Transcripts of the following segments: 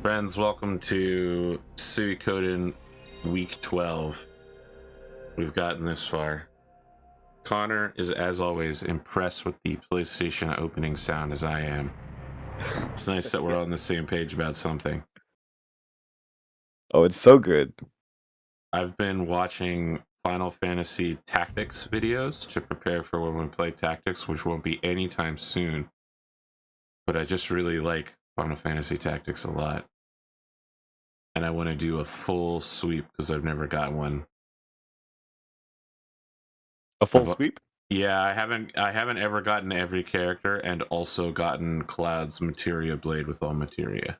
Friends, welcome to Suikoden Week 12. We've gotten this far. Connor is, as always, impressed with the PlayStation opening sound as I am. It's nice that we're on the same page about something. Oh, it's so good. I've been watching Final Fantasy Tactics videos to prepare for when we play Tactics, which won't be anytime soon. But I just really like Final Fantasy Tactics a lot. And I want to do a full sweep because I've never got one. A full sweep? Yeah, I haven't ever gotten every character and also gotten Cloud's materia blade with all materia.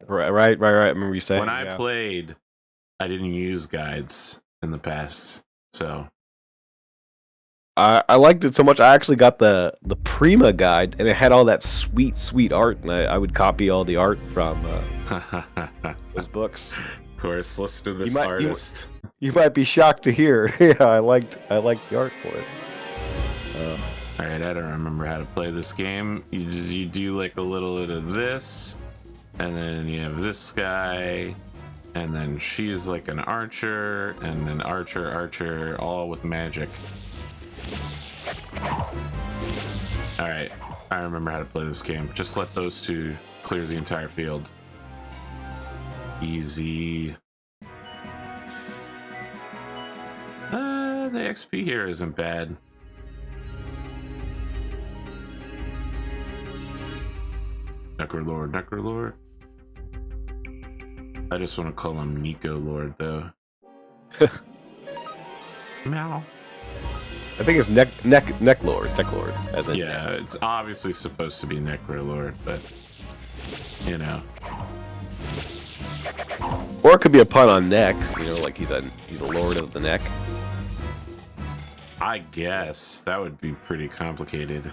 Right. I remember you saying. When I played, I didn't use guides in the past, so I liked it so much. I actually got the Prima guide, and it had all that sweet art, and I would copy all the art from those books. Of course, listen to this artist. You might be shocked to hear. Yeah, I liked the art for it. All right, I don't remember how to play this game. You do like a little bit of this, and then you have this guy, and then she's like an archer, and then archer, all with magic. All right, I remember how to play this game. Just let those two clear the entire field. Easy. The XP here isn't bad. Necrolord. I just want to call him Nico Lord, though. Meow. I think it's neck lord, as in yeah, it's obviously supposed to be Necrolord, but you know. Or it could be a pun on neck, you know, like he's a lord of the neck. I guess that would be pretty complicated.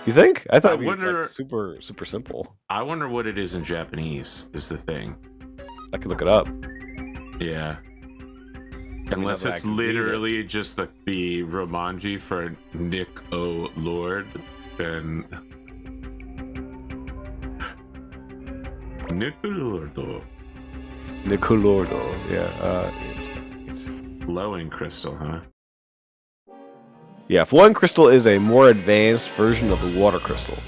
You think? I thought it'd be like super simple. I wonder what it is in Japanese. Is the thing. I could look it up. Yeah. Unless it's literally just the Romanji for Nick O Lord, then Nicolordo. Yeah. Glowing crystal, huh? Yeah, flowing crystal is a more advanced version of the water crystal,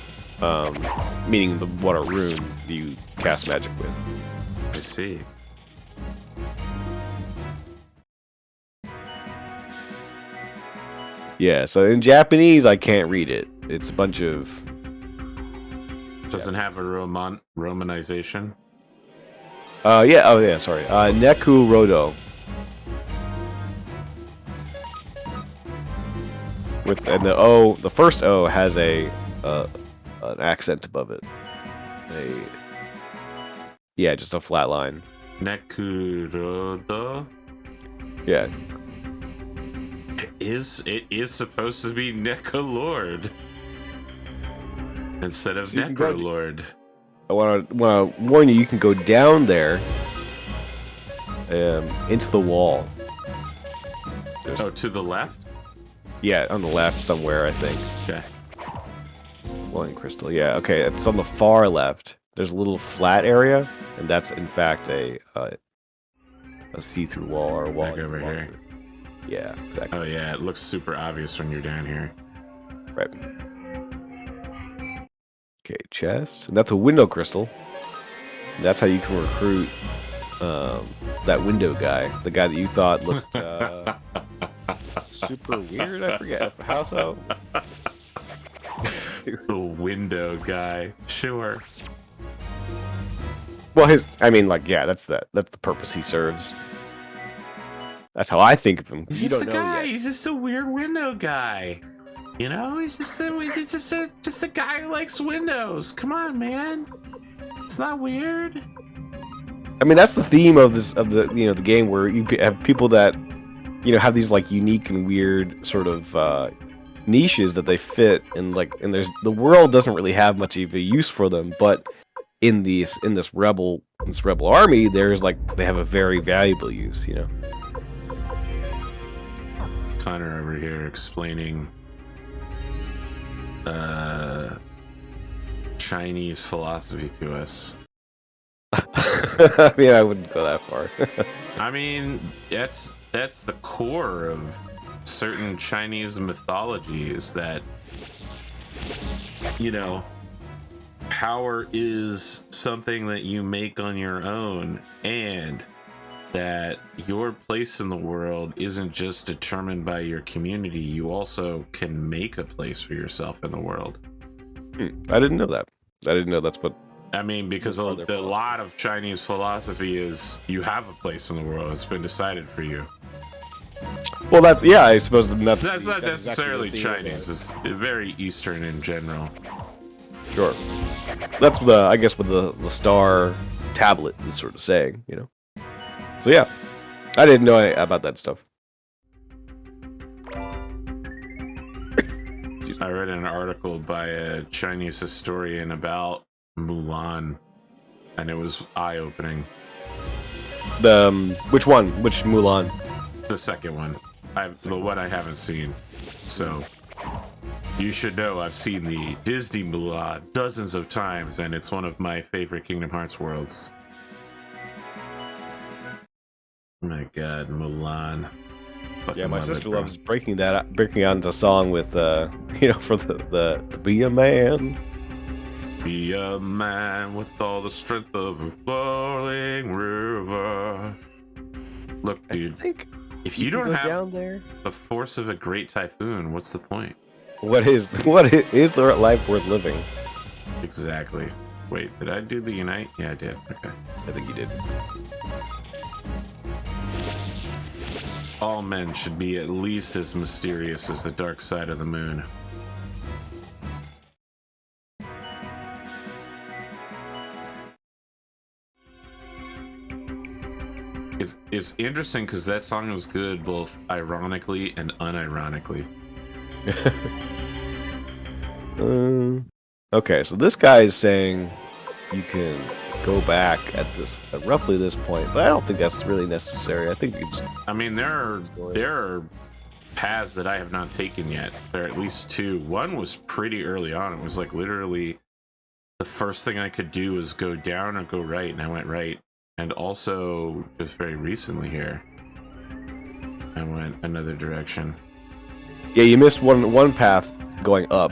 meaning the water rune you cast magic with. I see. Yeah, so in Japanese I can't read it. It's a bunch of... Doesn't have a romanization? Yeah, sorry. Neku Rodo. And the O, the first O has an accent above it. Yeah, just a flat line. Nekurodo? Yeah. It is supposed to be Necrolord instead of Necrolord. I want to warn you. You can go down there, into the wall. To the left? Yeah, on the left somewhere, I think. Okay. Flowing crystal. Yeah. Okay, it's on the far left. There's a little flat area, and that's in fact a see-through wall or a wall. Like over here. Yeah, exactly. Oh yeah, it looks super obvious when you're down here. Right. Okay, chest. And that's a window crystal. And that's how you can recruit that window guy. The guy that you thought looked super weird. I forget. How so? The window guy. Sure. Well, that's the purpose he serves. That's how I think of him. He's just a guy. He's just a weird window guy. You know, he's just a guy who likes windows. Come on, man. It's not weird. I mean, that's the theme of the game, where you have people that have these like unique and weird sort of niches that they fit, and the world doesn't really have much of a use for them, but in this rebel army, they have a very valuable use, Connor over here explaining Chinese philosophy to us. I mean, I wouldn't go that far. I mean, that's the core of certain Chinese mythology, is that, you know, power is something that you make on your own, and that your place in the world isn't just determined by your community. You also can make a place for yourself in the world. I didn't know that. I didn't know that's what. I mean, because a lot of Chinese philosophy is you have a place in the world. It's been decided for you. Well, that's, yeah, I suppose that's Not necessarily exactly Chinese. It's very Eastern in general. Sure. That's I guess what the star tablet is sort of saying, you know. So yeah, I didn't know about that stuff. I read an article by a Chinese historian about Mulan, and it was eye-opening. Which one? Which Mulan? The second one. The one I haven't seen. So you should know I've seen the Disney Mulan dozens of times, and it's one of my favorite Kingdom Hearts worlds. Oh my god, Mulan. Yeah, my sister loves breaking out into song with you know, for the Be a Man. Be a man with all the strength of a flowing river. Look, dude, if you don't have down there the force of a great typhoon, what's the point? What is the life worth living? Exactly. Wait, did I do the Unite? Yeah, I did. Okay. I think you did. All men should be at least as mysterious as the dark side of the moon. It's interesting because that song is good both ironically and unironically. Okay, so this guy is saying you can go back at roughly this point, but I don't think that's really necessary. I think you just. I mean, there are paths that I have not taken yet. There are at least two. One was pretty early on. It was like literally the first thing I could do was go down or go right, and I went right. And also, just very recently here, I went another direction. Yeah, you missed one path going up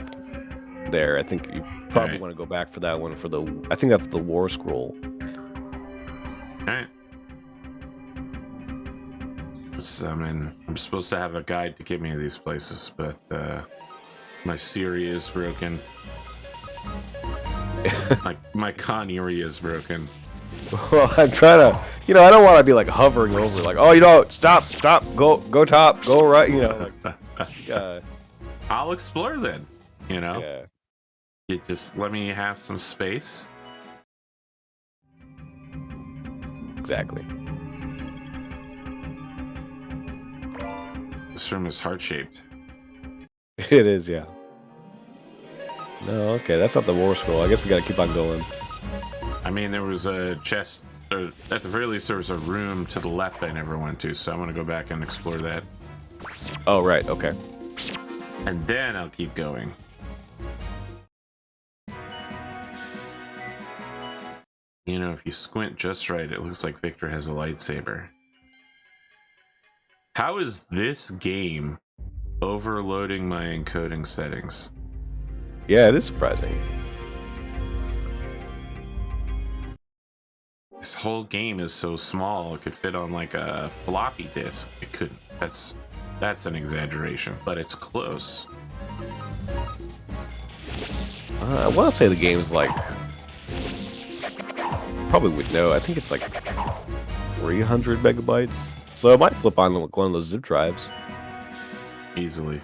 there. I think you probably want to go back for that one for I think that's the War Scroll. Alright. I mean, I'm supposed to have a guide to get me to these places, but my Siri is broken. my Connery is broken. Well, I'm trying to, you know, I don't want to be like hovering over, like, oh, you know, stop, go top, go right, you know, like. I'll explore then, you know. Yeah. You just let me have some space. Exactly. This room is heart-shaped. It is, yeah. No, okay, that's not the War Scroll. I guess we gotta keep on going. I mean, there was a chest, or at the very least, there was a room to the left I never went to, so I'm gonna go back and explore that. Oh, right, okay. And then I'll keep going. You know, if you squint just right, it looks like Victor has a lightsaber. How is this game overloading my encoding settings? Yeah, it is surprising. This whole game is so small, it could fit on like a floppy disk. It couldn't. That's an exaggeration, but it's close. I want to say the game's like, probably would know. I think it's like 300 megabytes. So it might flip on like one of those zip drives. Easily.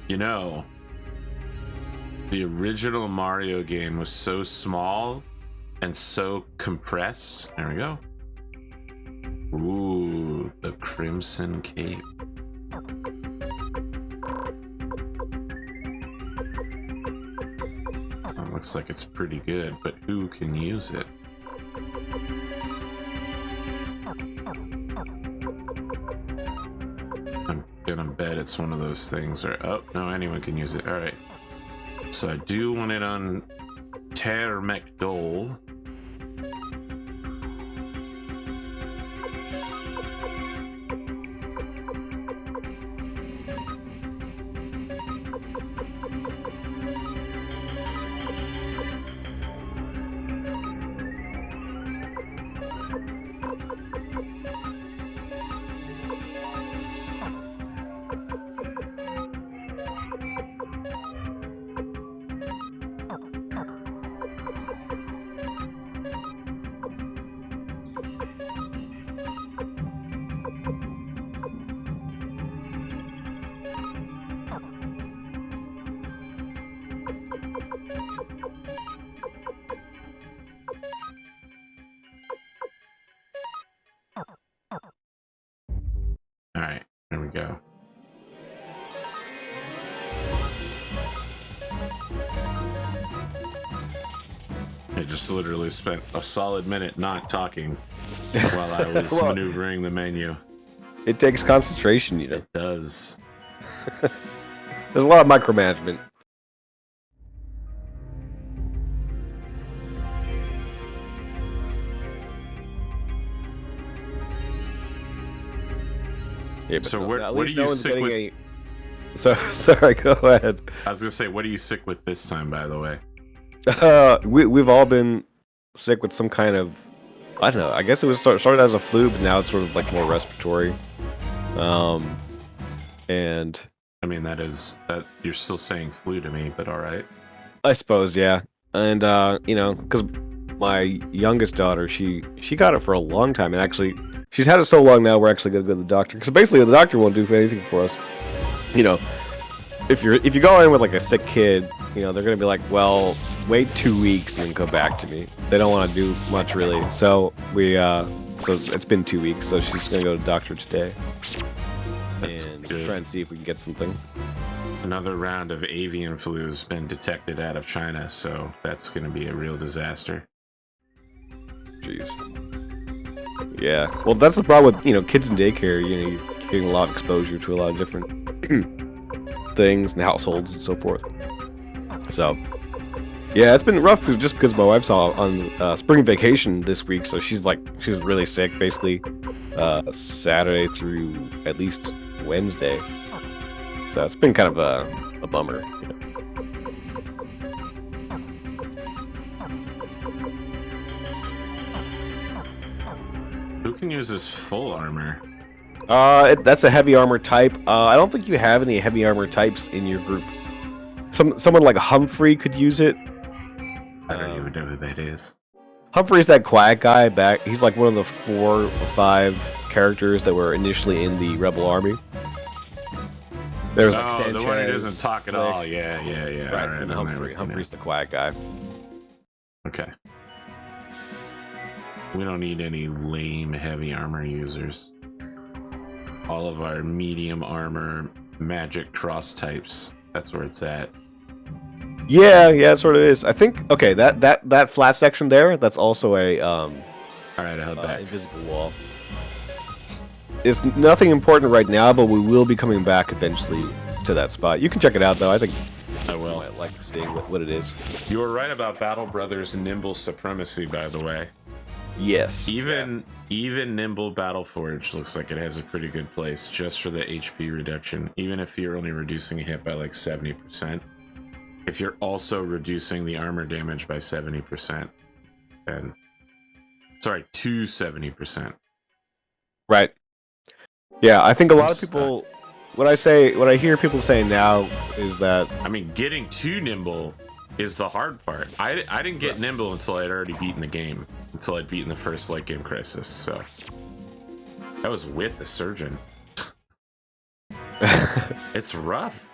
You know, the original Mario game was so small and so compressed. There we go. Ooh, the Crimson Cape. That looks like it's pretty good, but who can use it? I'm gonna bet it's one of those things, or oh no, anyone can use it. All right. So I do want it on Ter McDole. Alright, there we go. I just literally spent a solid minute not talking while I was Well, maneuvering the menu. It takes concentration, you know. It does. There's a lot of micromanagement. Yeah, but So no, what at are least you no one's sick getting with? any... Sorry, go ahead. I was gonna say, what are you sick with this time, by the way? We've all been sick with some kind of... I don't know, I guess it was started as a flu, but now it's sort of like more respiratory. And... I mean, that you're still saying flu to me, but alright. I suppose, yeah. And, you know, because my youngest daughter, she got it for a long time, and actually, she's had it so long now, we're actually going to go to the doctor. Because basically, the doctor won't do anything for us. You know, if you go in with, like, a sick kid, you know, they're going to be like, well, wait 2 weeks and then come back to me. They don't want to do much, really. So, so it's been 2 weeks, so she's going to go to the doctor today. That's And good. try and see if we can get something. Another round of avian flu has been detected out of China, so that's going to be a real disaster. Jeez. Yeah. Well, that's the problem with, you know, kids in daycare. You know, you're getting a lot of exposure to a lot of different things and households and so forth. So, yeah, it's been rough just because my wife's on spring vacation this week, so she was really sick basically Saturday through at least Wednesday. So it's been kind of a bummer, you know. Who can use this full armor? That's a heavy armor type. I don't think you have any heavy armor types in your group. Someone like Humphrey could use it. I don't even know who that is. Humphrey's that quiet guy back. He's like one of the 4 or 5 characters that were initially in the Rebel Army. There was like Sanchez, the one who doesn't talk at Blake. all. Yeah. Right, All and Humphrey's the quiet guy. Okay. We don't need any lame heavy armor users. All of our medium armor magic cross types. That's where it's at. Yeah, it sort of is. I think okay, that flat section there, that's also a All right, I held back. invisible wall. It's nothing important right now, but we will be coming back eventually to that spot. You can check it out though. I think I you will. might like seeing what it is. You were right about Battle Brothers' nimble supremacy, by the way. Yes. Even Nimble Battleforge looks like it has a pretty good place just for the HP reduction. Even if you're only reducing a hit by like 70%. If you're also reducing the armor damage by 70%. And sorry, to 70%. Right. Yeah, I think a lot I'm of people what I hear people saying now is that I mean, getting too nimble is the hard part. I didn't get nimble until I'd already beaten the game. Until I'd beaten the first late game crisis, so that was with a surgeon. It's rough.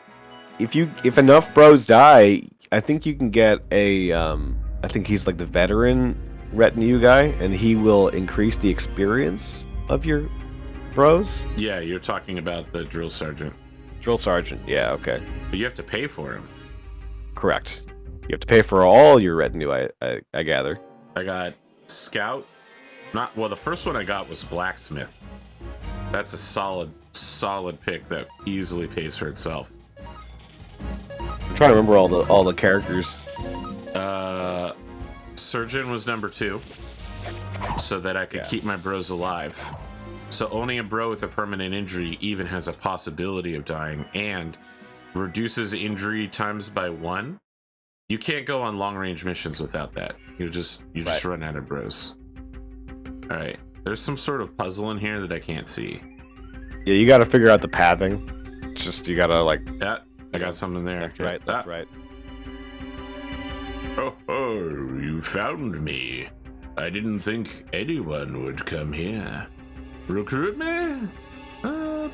if enough bros die, I think you can get a I think he's like the veteran retinue guy, and he will increase the experience of your bros. Yeah, you're talking about the drill sergeant. Drill sergeant, yeah, okay. But you have to pay for him. Correct. You have to pay for all your retinue, I gather. I got scout. Well, the first one I got was blacksmith. That's a solid pick that easily pays for itself. I'm trying to remember all the characters. Surgeon was number 2, so that I could keep my bros alive. So only a bro with a permanent injury even has a possibility of dying, and reduces injury times by 1. You can't go on long range missions without that. You just run out of bros. All right, there's some sort of puzzle in here that I can't see. Yeah, you got to figure out the pathing. It's just you gotta like. Yeah, I got something there. Left, right, left, right. Oh, you found me. I didn't think anyone would come here. Recruit me?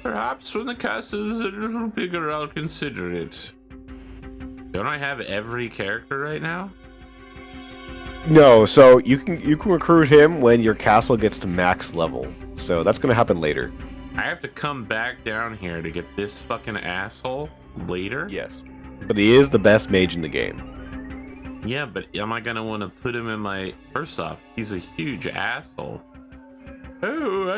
Perhaps when the castle is a little bigger, I'll consider it. Don't I have every character right now? No, so you can recruit him when your castle gets to max level. So that's gonna happen later. I have to come back down here to get this fucking asshole later? Yes. But he is the best mage in the game. Yeah, but am I gonna want to put him in my... First off, he's a huge asshole. Oh,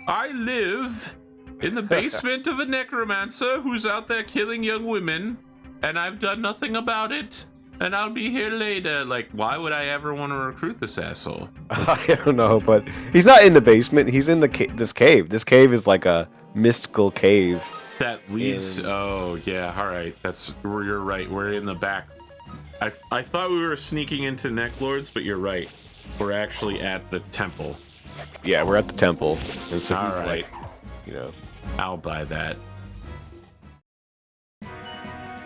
I live in the basement of a necromancer who's out there killing young women, and I've done nothing about it, and I'll be here later. Like, why would I ever want to recruit this asshole? I don't know, but he's not in the basement. He's in this cave. This cave is like a mystical cave. That leads... Oh, yeah, all right. That's where you're right. We're in the back. I thought we were sneaking into Necklords, but you're right. We're actually at the temple. Yeah, we're at the temple. And so all he's right. like, you know. I'll buy that.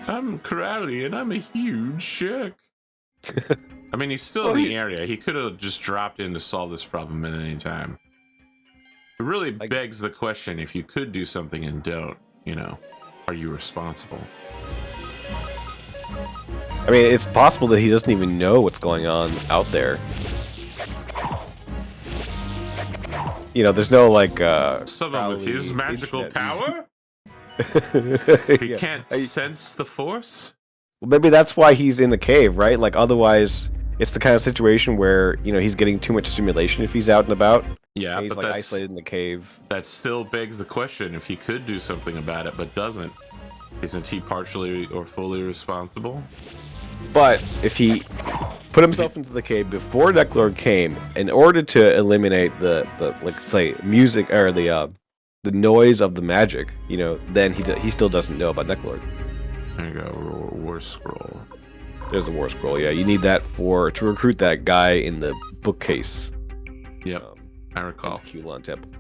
I'm Crowley, and I'm a huge jerk. I mean, he's still in the area. He could have just dropped in to solve this problem at any time. It really begs the question, if you could do something and don't, you know, are you responsible? I mean, it's possible that he doesn't even know what's going on out there. You know, there's no like someone with his magical power? He can't sense the force? Well, maybe that's why he's in the cave, right? Like, otherwise, it's the kind of situation where, you know, he's getting too much stimulation if he's out and about. Yeah, and he's but like isolated in the cave. That still begs the question, if he could do something about it but doesn't, isn't he partially or fully responsible? But if he put himself into the cave before Necklord came, in order to eliminate the like say music or the noise of the magic, you know, then he still doesn't know about Necklord. There you go, War Scroll. There's the War Scroll. Yeah, you need that to recruit that guy in the bookcase. Yep, I recall. Hulon Temple.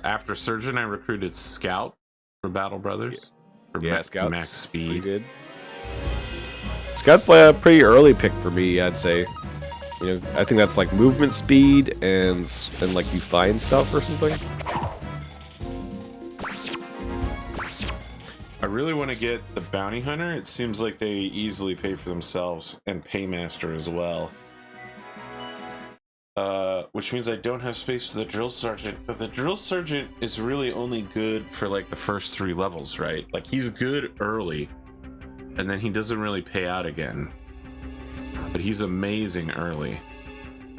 After Surgeon, I recruited Scout for Battle Brothers. Yeah, Scout's max speed. Good. Scout's like a pretty early pick for me, I'd say. You know, I think that's like movement speed and like you find stuff or something. I really want to get the Bounty Hunter. It seems like they easily pay for themselves, and Paymaster as well. Which means I don't have space for the Drill Sergeant, but the Drill Sergeant is really only good for like the first 3 levels, right? Like, he's good early, and then he doesn't really pay out again. But he's amazing early.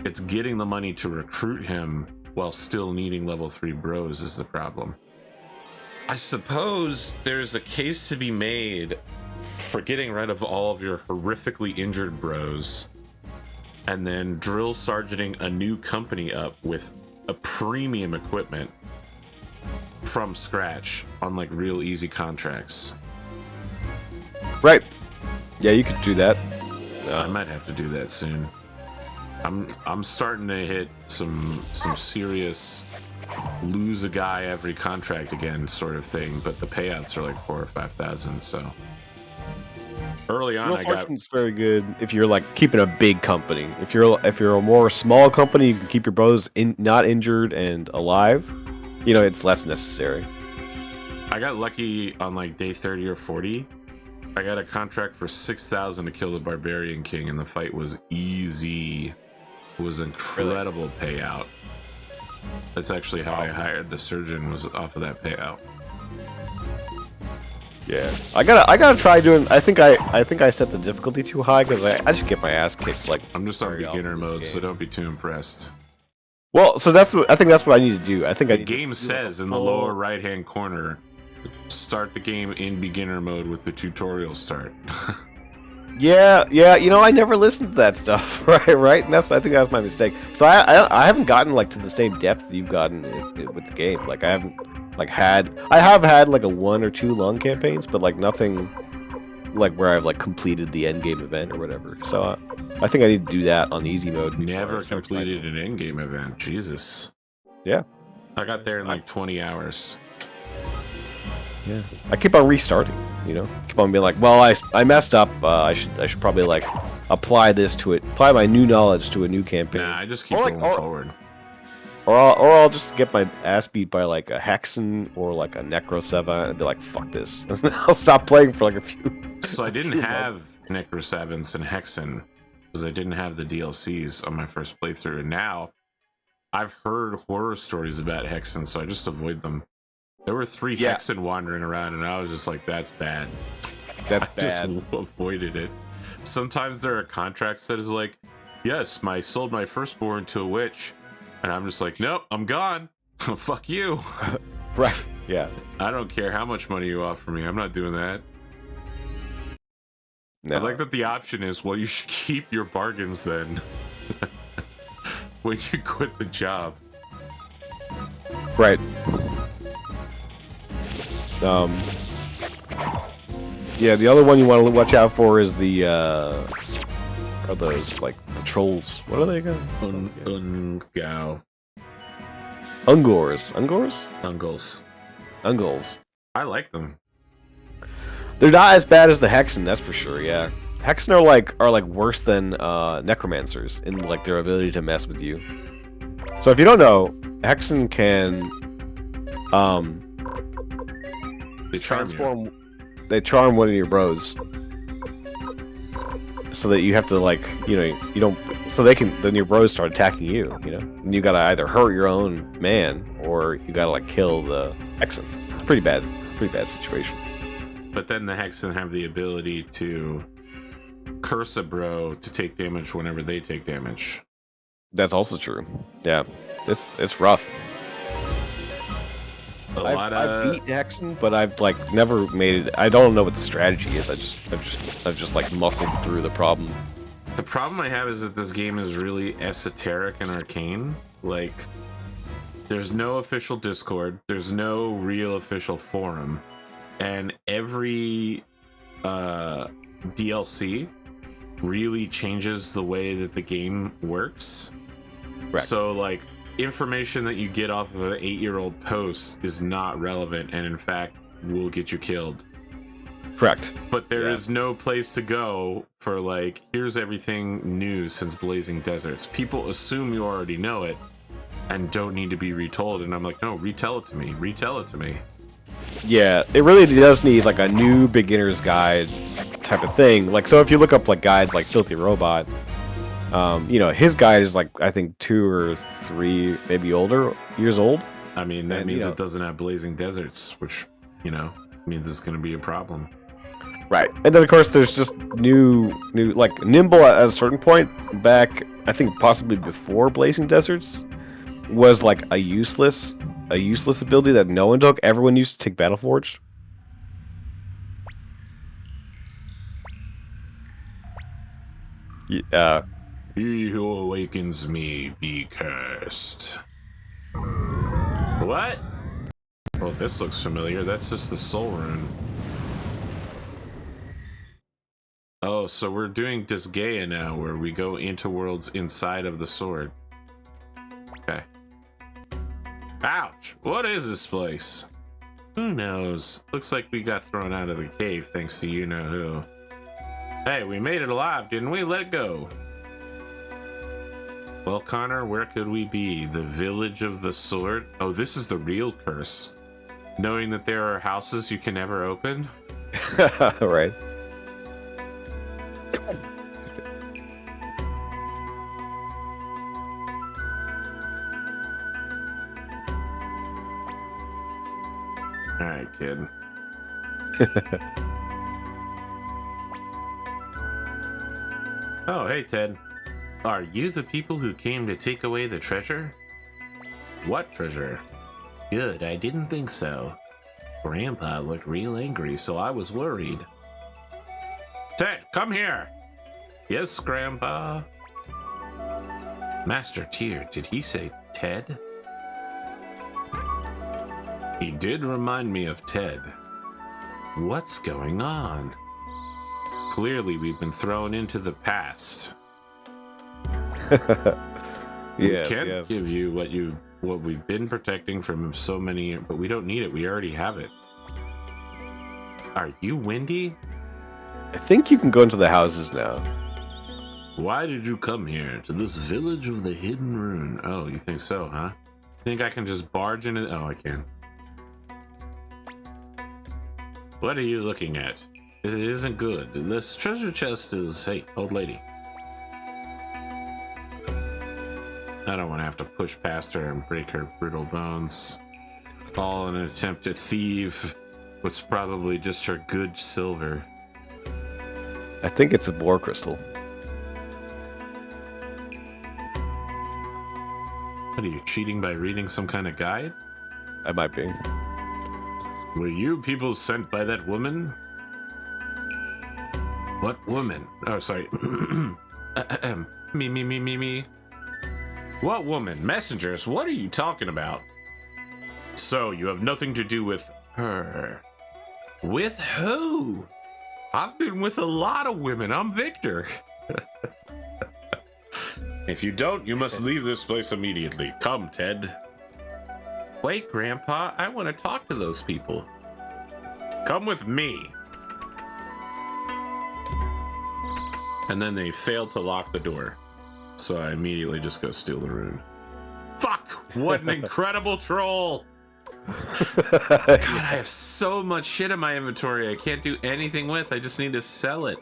It's getting the money to recruit him while still needing level 3 bros is the problem. I suppose there's a case to be made for getting rid of all of your horrifically injured bros and then drill sergeanting a new company up with a premium equipment from scratch on like real easy contracts. Right. Yeah, you could do that. I might have to do that soon. I'm starting to hit some serious lose a guy every contract again sort of thing, but the payouts are like 4,000 or 5,000. So early on, I got. It's very good if you're like keeping a big company. If you're a more small company, you can keep your bros not injured and alive. You know, it's less necessary. I got lucky on like day 30 or 40. I got a contract for 6,000 to kill the Barbarian King, and the fight was easy. It was incredible payout. That's actually how I hired the Surgeon, was off of that payout. Yeah, I gotta try doing. I think I set the difficulty too high because I just get my ass kicked. Like, I'm just on beginner mode, so don't be too impressed. Well, so I think that's what I need to do. I think the game says in the lower right-hand corner, Start the game in beginner mode with the tutorial start. Yeah, you know, I never listened to that stuff, right, and I think that was my mistake. So I haven't gotten like to the same depth that you've gotten with the game. Like I haven't I have had like a 1 or 2 long campaigns, but like nothing like where I've like completed the end game event or whatever. So I think I need to do that on easy mode before I Never start completed grinding. an end game event. Jesus. Yeah, I got there in like 20 hours. yeah. I keep on restarting. You know, keep on being like, well, I messed up. I should probably like apply my new knowledge to a new campaign. Nah, I just keep Or like, going forward. Or I'll just get my ass beat by like a Hexen or like a Necroseva and be like, fuck this. I'll stop playing for like a few. So I didn't have Necrosevens and Hexen because I didn't have the DLCs on my first playthrough, and now I've heard horror stories about Hexen, so I just avoid them. There were 3 Hexen wandering around, and I was just like, that's bad. That's I bad. just avoided it. Sometimes there are contracts that is like, yes, I sold my firstborn to a witch, and I'm just like, nope, I'm gone. Fuck you. Right. Yeah. I don't care how much money you offer me. I'm not doing that. No. I like that the option is, well, you should keep your bargains then. When you quit the job. Right. Yeah, the other one you want to watch out for is the are those like the trolls? What are they again? Ungao. Ungors. Ungles. I like them. They're not as bad as the Hexen, that's for sure. Yeah, Hexen are like worse than Necromancers in like their ability to mess with you. So if you don't know, Hexen can They transform. They charm one of your bros, so that you have to like you don't. So then your bros start attacking you. You know, and you gotta either hurt your own man or you gotta like kill the Hexen. It's pretty bad situation. But then the Hexen have the ability to curse a bro to take damage whenever they take damage. That's also true. Yeah, it's rough. I've beat Hexen, but I've like never made it. I don't know what the strategy is. I've just like muscled through the problem. The problem I have is that this game is really esoteric and arcane. Like, there's no official Discord. There's no real official forum. And every DLC really changes the way that the game works. Correct. So, like, information that you get off of an 8-year-old post is not relevant and, in fact, will get you killed. Correct. But there is no place to go for, like, here's everything new since Blazing Deserts. People assume you already know it and don't need to be retold. And I'm like, no, retell it to me. Retell it to me. Yeah, it really does need like a new beginner's guide type of thing. Like, so if you look up like guides like Filthy Robot, his guide is like I think 2 or 3 maybe years old. I mean, that means it doesn't have Blazing Deserts, which means it's going to be a problem. Right, and then of course there's just new like Nimble at a certain point back. I think possibly before Blazing Deserts was like a useless ability that no one took. Everyone used to take Battleforged. Yeah. He who awakens me be cursed. What? Well, this looks familiar. That's just the soul rune. Oh, so we're doing Disgaea now, where we go into worlds inside of the sword. Okay. Ouch! What is this place? Who knows? Looks like we got thrown out of the cave thanks to you-know-who. Hey, we made it alive, didn't we? Let go! Well, Connor, where could we be? The village of the sword? Oh, this is the real curse. Knowing that there are houses you can never open? Right. Alright, kid. Oh, hey, Ted. Are you the people who came to take away the treasure? What treasure? Good, I didn't think so. Grandpa looked real angry, so I was worried. Ted, come here! Yes, Grandpa. Master Tyr, did he say Ted? He did remind me of Ted. What's going on? Clearly, we've been thrown into the past. We can't give you what we've been protecting from so many, but we don't need it. We already have it. Are you Wendy? I think you can go into the houses now. Why did you come here to this village of the hidden rune? Oh, you think so, huh? Think I can just barge in it? Oh, I can. What are you looking at? It isn't good. This treasure chest is... Hey, old lady. I don't want to have to push past her and break her brittle bones. All in an attempt to thieve what's probably just her good silver. I think it's a boar crystal. What are you, cheating by reading some kind of guide? I might be. Were you people sent by that woman? What woman? Oh, sorry. Me. What woman? Messengers? What are you talking about? So, you have nothing to do with her. With who? I've been with a lot of women. I'm Victor. If you don't, you must leave this place immediately. Come, Ted. Wait, Grandpa. I want to talk to those people. Come with me. And then they failed to lock the door. So I immediately just go steal the rune. Fuck! What an incredible troll! God, I have so much shit in my inventory I can't do anything with. I just need to sell it.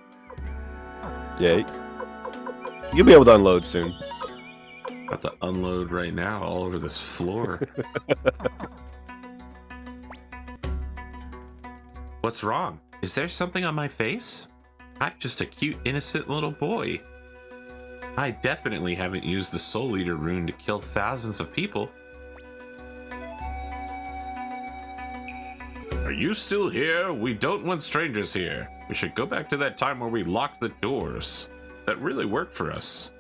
Yeah. You'll be able to unload soon. About to unload right now all over this floor. What's wrong? Is there something on my face? I'm just a cute, innocent little boy. I definitely haven't used the Soul Eater rune to kill thousands of people. Are you still here? We don't want strangers here. We should go back to that time where we locked the doors. That really worked for us.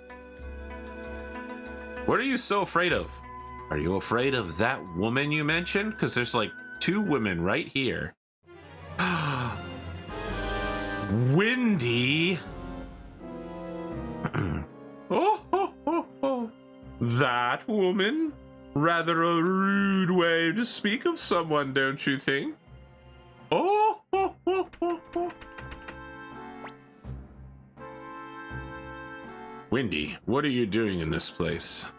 What are you so afraid of? Are you afraid of that woman you mentioned? Because there's like 2 women right here. Wendy! Oh. That woman? Rather a rude way to speak of someone, don't you think? Oh. Wendy, what are you doing in this place?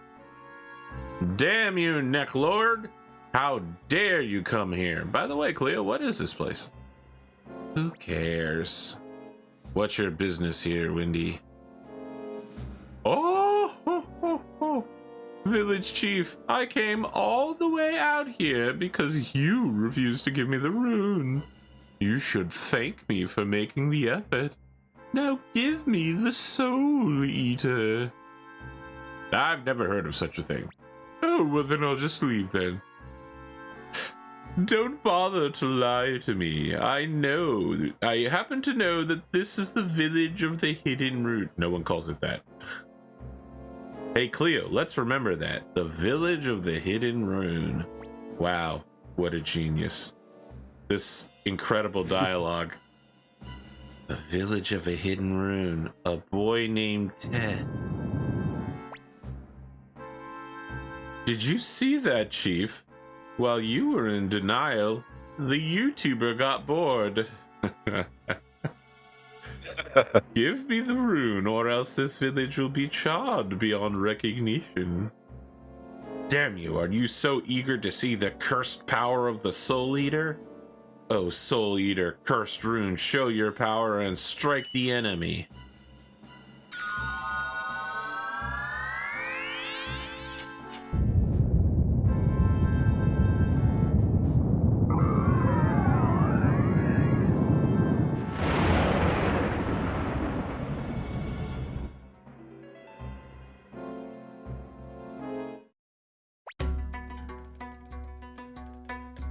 Damn you, Necklord! How dare you come here? By the way, Cleo, what is this place? Who cares? What's your business here, Wendy? Oh. Village Chief, I came all the way out here because you refused to give me the rune. You should thank me for making the effort. Now give me the Soul Eater. I've never heard of such a thing. Oh, well then I'll just leave then. Don't bother to lie to me. I happen to know that this is the village of the hidden rune. No one calls it that. Hey Cleo, let's remember that. The village of the hidden rune. Wow, what a genius. This incredible dialogue. The village of a hidden rune. A boy named Ted. Did you see that, Chief? While you were in denial, the YouTuber got bored. Give me the rune, or else this village will be charred beyond recognition. Damn you, are you so eager to see the cursed power of the Soul Eater? Oh, Soul Eater, cursed rune, show your power and strike the enemy.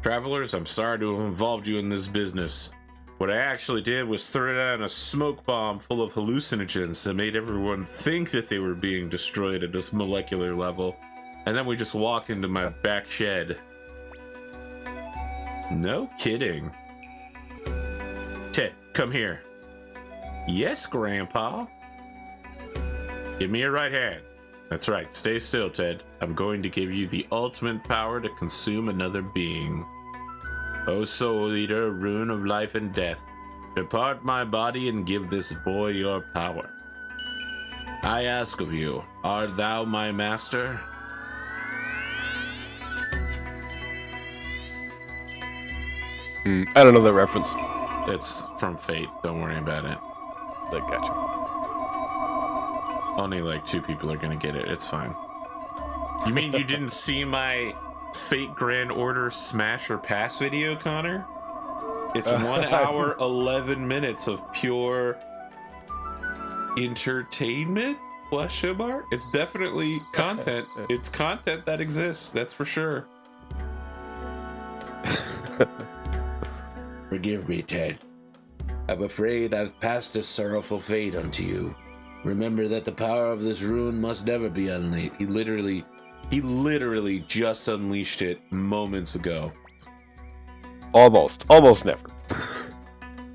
Travelers, I'm sorry to have involved you in this business. What I actually did was throw down a smoke bomb full of hallucinogens that made everyone think that they were being destroyed at this molecular level. And then we just walked into my back shed. No kidding. Ted, come here. Yes, Grandpa. Give me your right hand. That's right, stay still, Ted. I'm going to give you the ultimate power to consume another being. O Soul Eater, rune of life and death, depart my body and give this boy your power. I ask of you, art thou my master? I don't know that reference. It's from Fate, don't worry about it. But gotcha. Only like 2 people are gonna get it, it's fine. You mean you didn't see my Fate Grand Order Smash or Pass video, Connor? It's 1 hour, 11 minutes of pure entertainment? Question mark? It's definitely content. It's content that exists, that's for sure. Forgive me, Ted. I'm afraid I've passed a sorrowful fate unto you. Remember that the power of this rune must never be unleashed. He literally just unleashed it moments ago. Almost never.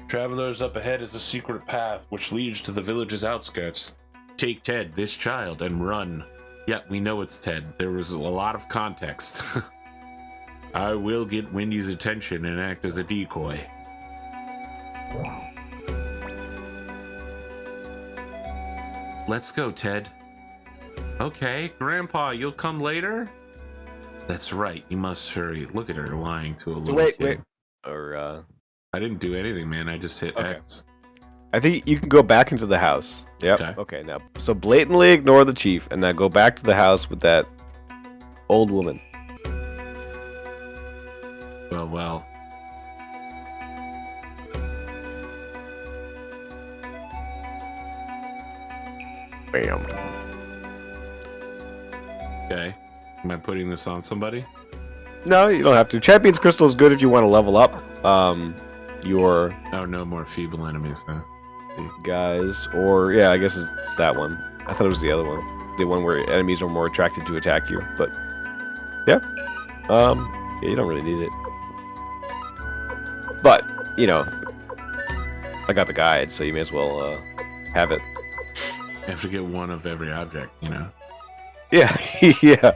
Travelers, up ahead is the secret path which leads to the village's outskirts. Take Ted, this child, and run. Yeah, we know it's Ted. There was a lot of context. I will get Wendy's attention and act as a decoy. Let's go, Ted. Okay, Grandpa, you'll come later? That's right, you must hurry. Look at her lying to a little kid. Wait. Or, I didn't do anything, man. I just hit okay. X. I think you can go back into the house. Yep. Okay, now, so blatantly ignore the chief, and now go back to the house with that old woman. Well. Bam. Okay. Am I putting this on somebody? No, you don't have to. Champion's Crystal is good if you want to level up your... Oh, no more feeble enemies, huh? Guys, or... Yeah, I guess it's that one. I thought it was the other one. The one where enemies are more attracted to attack you, but... Yeah. Yeah, you don't really need it. But, you know... I got the guide, so you may as well, have it. You have to get one of every object, you know? Yeah, yeah.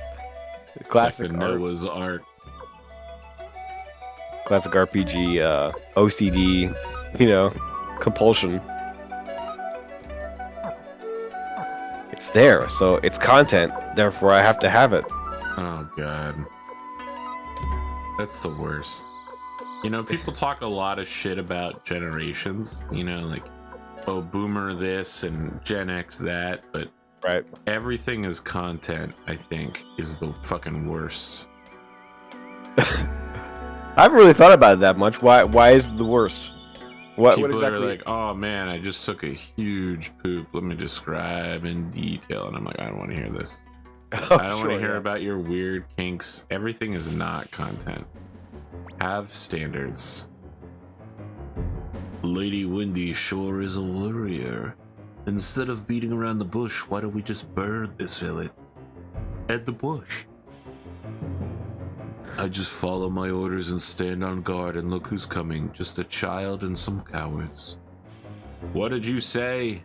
Classic like Noah's Ark. Classic RPG, OCD, you know, compulsion. It's there, so it's content, therefore I have to have it. Oh, God. That's the worst. You know, people talk a lot of shit about generations, you know, like, oh, boomer this and Gen X that, but right. Everything is content, I think, is the fucking worst. I haven't really thought about it that much. Why is it the worst? What People exactly? are like, oh man, I just took a huge poop. Let me describe in detail. And I'm like, I don't want to hear this. Oh, I don't want to hear about your weird kinks. Everything is not content. Have standards. Lady Wendy sure is a warrior. Instead of beating around the bush, why don't we just burn this village? At the bush. I just follow my orders and stand on guard and look who's coming. Just a child and some cowards. What did you say?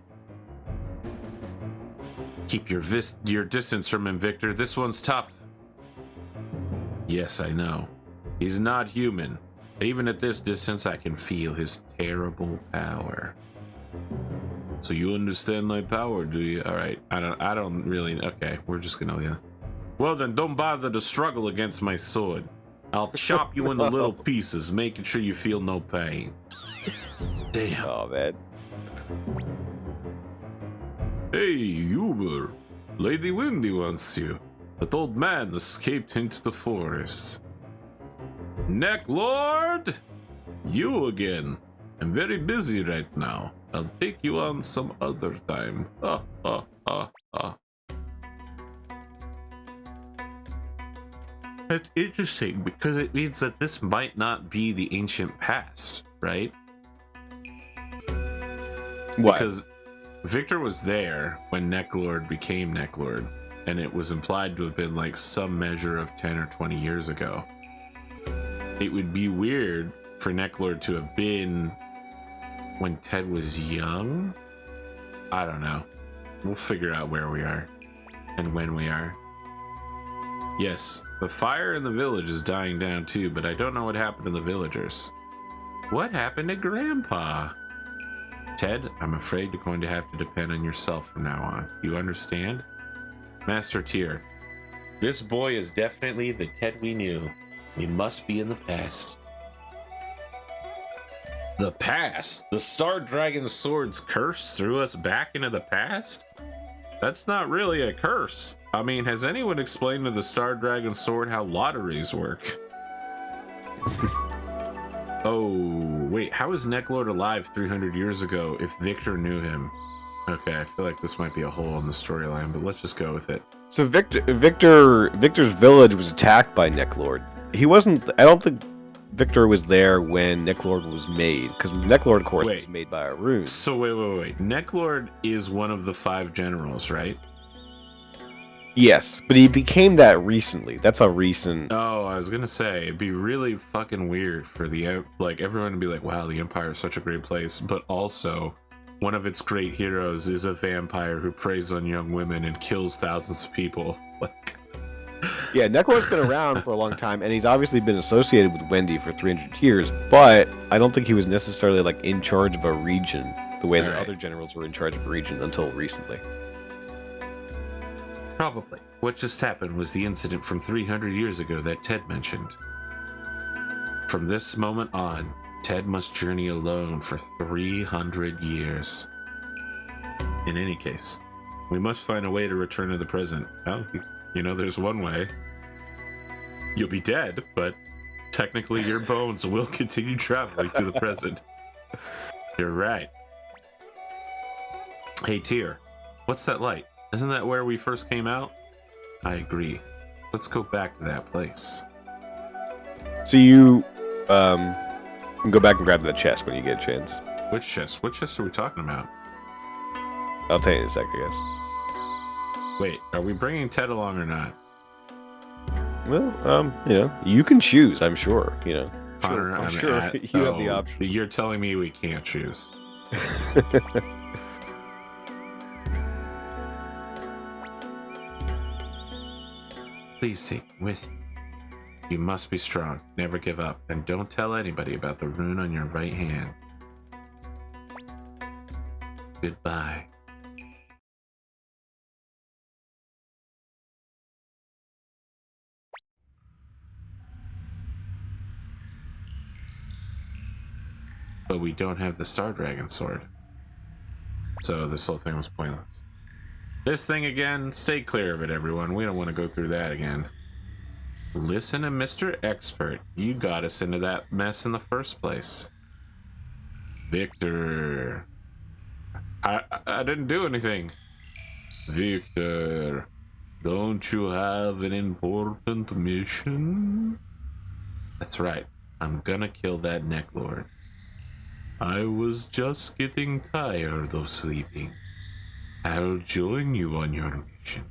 Keep your distance from him, Victor. This one's tough. Yes, I know. He's not human. Even at this distance, I can feel his terrible power. So you understand my power, do you? All right. I don't really. Okay, we're just gonna. Yeah. Well then, don't bother to struggle against my sword. I'll chop you into little pieces, making sure you feel no pain. Damn. Oh man. Hey, Uber. Lady Wendy wants you. That old man escaped into the forest. Neck Lord! You again. I'm very busy right now. I'll take you on some other time. That's interesting because it means that this might not be the ancient past, right? What? Because Victor was there when Necklord became Necklord, and it was implied to have been like some measure of 10 or 20 years ago. It would be weird for Necklord to have been when Ted was young. I don't know. We'll figure out where we are and when we are. Yes, the fire in the village is dying down too, but I don't know what happened to the villagers. What happened to Grandpa? Ted, I'm afraid you're going to have to depend on yourself from now on. You understand? Master Tyr, this boy is definitely the Ted we knew. We must be in the past. The past? The Star Dragon Sword's curse threw us back into the past? That's not really a curse. I mean, has anyone explained to the Star Dragon Sword how lotteries work? Oh, wait, how is Necklord alive 300 years ago if Victor knew him? Okay, I feel like this might be a hole in the storyline, but let's just go with it. So Victor's village was attacked by Necklord. He wasn't. I don't think Victor was there when Necklord was made, because Necklord, of course, was made by a rune. So wait. Necklord is one of the 5 generals, right? Yes, but he became that recently. That's a recent. Oh, I was gonna say it'd be really fucking weird for the like everyone to be like, "Wow, the Empire is such a great place," but also one of its great heroes is a vampire who preys on young women and kills thousands of people. Like, yeah, Necklord's been around for a long time, and he's obviously been associated with Wendy for 300 years. But I don't think he was necessarily like in charge of a region the way that other generals were in charge of a region until recently. Probably. What just happened was the incident from 300 years ago that Ted mentioned. From this moment on, Ted must journey alone for 300 years. In any case, we must find a way to return to the present. Well, you know, there's one way. You'll be dead, but technically your bones will continue traveling to the present. You're right. Hey, Tyr, what's that light? Isn't that where we first came out? I agree. Let's go back to that place. So you can go back and grab that chest when you get a chance. Which chest? What chest are we talking about? I'll tell you in a sec, I guess. Wait, are we bringing Ted along or not? Well, you know, you can choose, I'm sure, you know. Connor, I'm sure you have the option. You're telling me we can't choose. Please take me with you. You must be strong, never give up, and don't tell anybody about the rune on your right hand. Goodbye. But we don't have the Star Dragon sword. So this whole thing was pointless. This thing again, stay clear of it, everyone. We don't want to go through that again. Listen to Mr. Expert. You got us into that mess in the first place. Victor. I didn't do anything. Victor, don't you have an important mission? That's right. I'm gonna kill that Necklord. I was just getting tired of sleeping. I'll join you on your mission.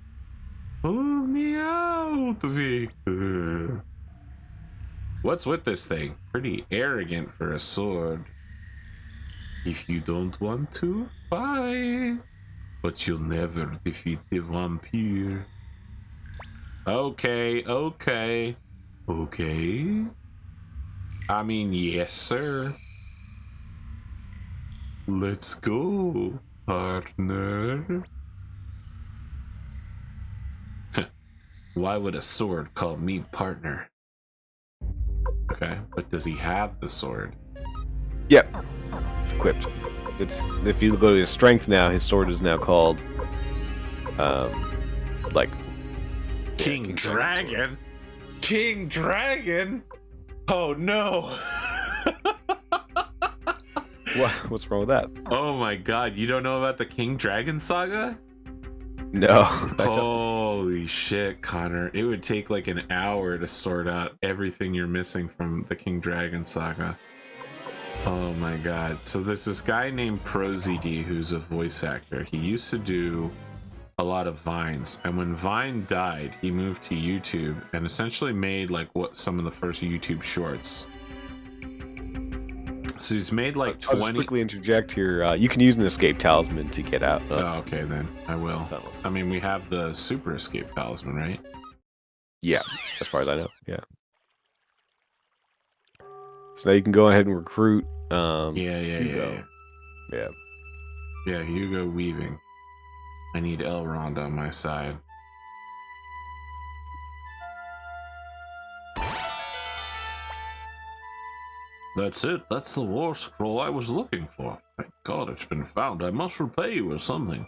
Pull me out, Victor. What's with this thing? Pretty arrogant for a sword. If you don't want to, fine. But you'll never defeat the vampire. Okay. I mean, yes, sir. Let's go, partner. Why would a sword call me partner? Okay, but does he have the sword? Yep, it's equipped. It's if you go to his strength now, his sword is now called, like King Dragon. King Dragon. Oh no. What's wrong with that? Oh my God! You don't know about the King Dragon saga? No. Holy shit, Connor. It would take like an hour to sort out everything you're missing from the King Dragon saga. Oh my god. So there's this guy named ProZD who's a voice actor. He used to do a lot of Vines, and when Vine died, he moved to YouTube and essentially made like what some of the first YouTube shorts. So he's made like I'll 20. just quickly interject here. You can use an escape talisman to get out. Oh, okay, then I will. Tunnel. I mean, we have the super escape talisman, right? Yeah, as far as I know. Yeah. So now you can go ahead and recruit. Hugo. Yeah. Yeah, Hugo Weaving. I need Elrond on my side. That's it. That's the war scroll I was looking for. Thank God it's been found. I must repay you with something.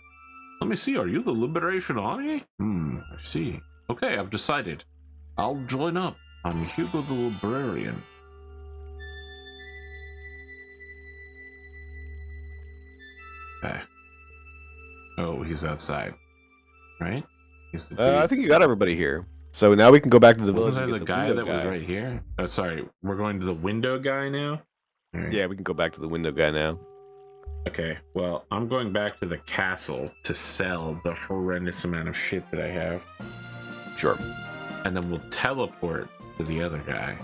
Let me see. Are you the Liberation Army? I see. Okay, I've decided. I'll join up. I'm Hugo the Librarian. Okay. Oh, he's outside. Right? He's the I think you got everybody here. So now we can go back to the village. Wasn't And there get the guy window that was right here? Oh, sorry. We're going to the window guy now? Right. Yeah, we can go back to the window guy now. Okay, well, I'm going back to the castle to sell the horrendous amount of shit that I have. Sure. And then we'll teleport to the other guy.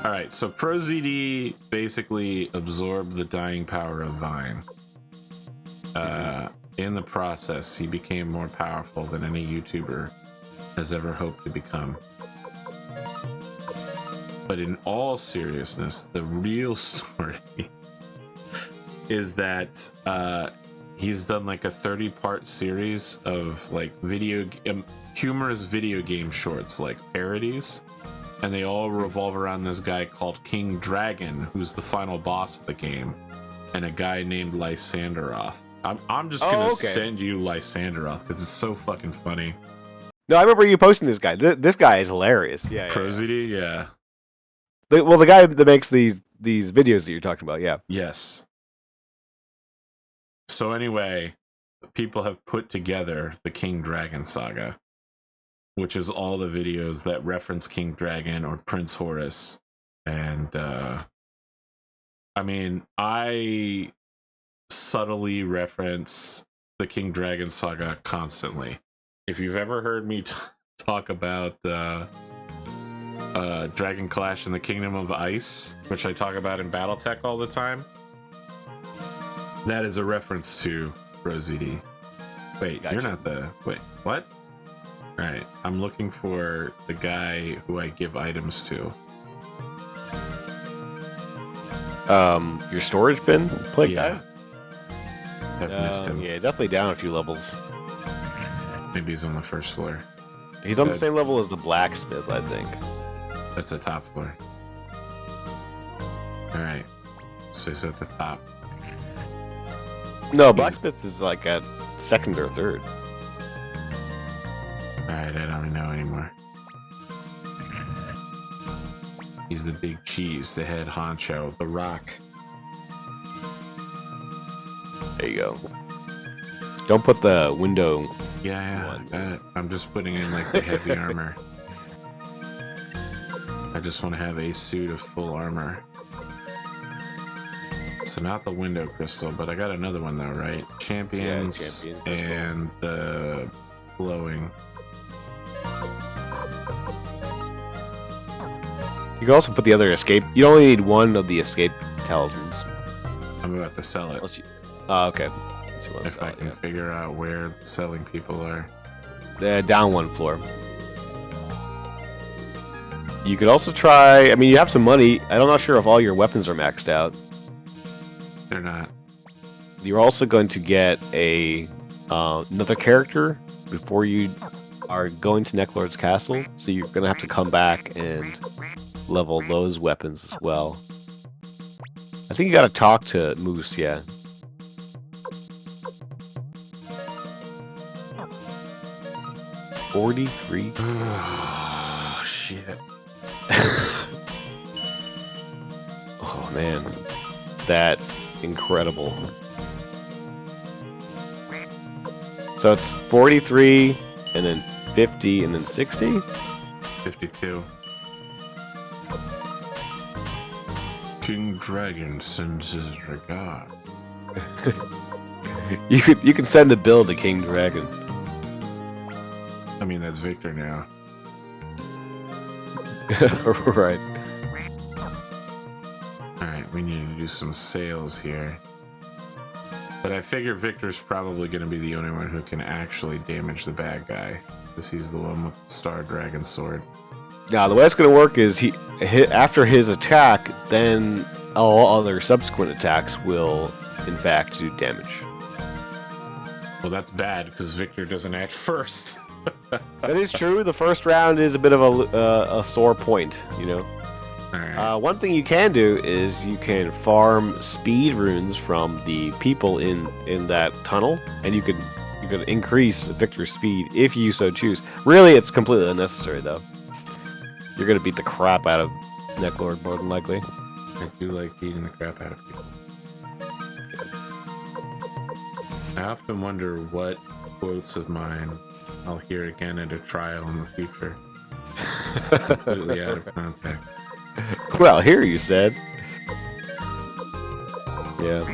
Alright, so ProZD basically absorbed the dying power of Vine. In the process, he became more powerful than any YouTuber has ever hoped to become. But in all seriousness, the real story is that he's done like a 30-part series of like humorous video game shorts, like parodies, and they all revolve around this guy called King Dragon, who's the final boss of the game, and a guy named Lysanderoth. I'm just gonna send you Lysanderoth because it's so fucking funny. No, I remember you posting this guy. This guy is hilarious. Yeah. ProZD, yeah. Well, the guy that makes these videos that you're talking about, yeah. Yes. So anyway, people have put together the King Dragon saga, which is all the videos that reference King Dragon or Prince Horus. And I mean, I subtly reference the King Dragon saga constantly. If you've ever heard me talk about Dragon Clash in the Kingdom of Ice, which I talk about in Battletech all the time, that is a reference to ProZD. Wait, gotcha. You're not the... Wait, what? Alright, I'm looking for the guy who I give items to. Your storage bin? Play yeah. I've missed him. Yeah, definitely down a few levels. Maybe he's on the first floor. He's on the same level as the blacksmith, I think. That's the top floor. Alright. So he's at the top. No, blacksmith is like at second or third. Alright, I don't know anymore. He's the big cheese, the head honcho, the rock. There you go. Don't put the window... Yeah, I'm just putting in like the heavy armor. I just want to have a suit of full armor. So not the window crystal, but I got another one though, right? Champions, and the glowing. You can also put the other escape. You only need one of the escape talismans. I'm about to sell it. Okay. If I can figure out where the selling people are. Down one floor. You could also try... I mean, you have some money. I'm not sure if all your weapons are maxed out. They're not. You're also going to get another character before you are going to Necklord's castle. So you're going to have to come back and level those weapons as well. I think you got to talk to Moose, yeah. $43. Oh, shit. Oh, man. That's incredible. So it's 43, and then 50, and then 60? 52. King Dragon sends his regard. You can send the bill to King Dragon. I mean, that's Victor now. Right. Alright, we need to do some sales here. But I figure Victor's probably going to be the only one who can actually damage the bad guy. Because he's the one with the Star Dragon Sword. Now, the way it's going to work is after his attack, then all other subsequent attacks will, in fact, do damage. Well, that's bad, because Victor doesn't act first. That is true. The first round is a bit of a sore point, you know. Alright. One thing you can do is you can farm speed runes from the people in that tunnel, and you can increase Victor's speed if you so choose. Really, it's completely unnecessary, though. You're gonna beat the crap out of Necklord, more than likely. I do like beating the crap out of people. I often wonder what quotes of mine I'll hear again at a trial in the future. Completely out of context. Well, here you said. Yeah.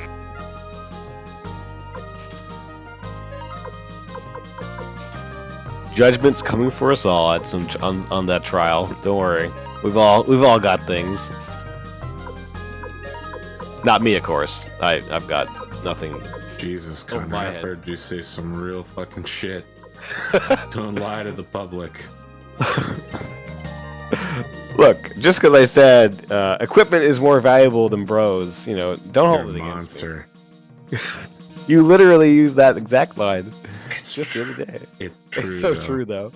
Judgment's coming for us all at on that trial. Don't worry. We've all got things. Not me, of course. I've got nothing. Jesus, Connor, my I've head. heard you say some real fucking shit. Don't lie to the public. Look, just because I said equipment is more valuable than bros, you know, don't You're hold a it against me. monster. You literally used that exact line It's just the true. other day. It's true. It's so though. true, though.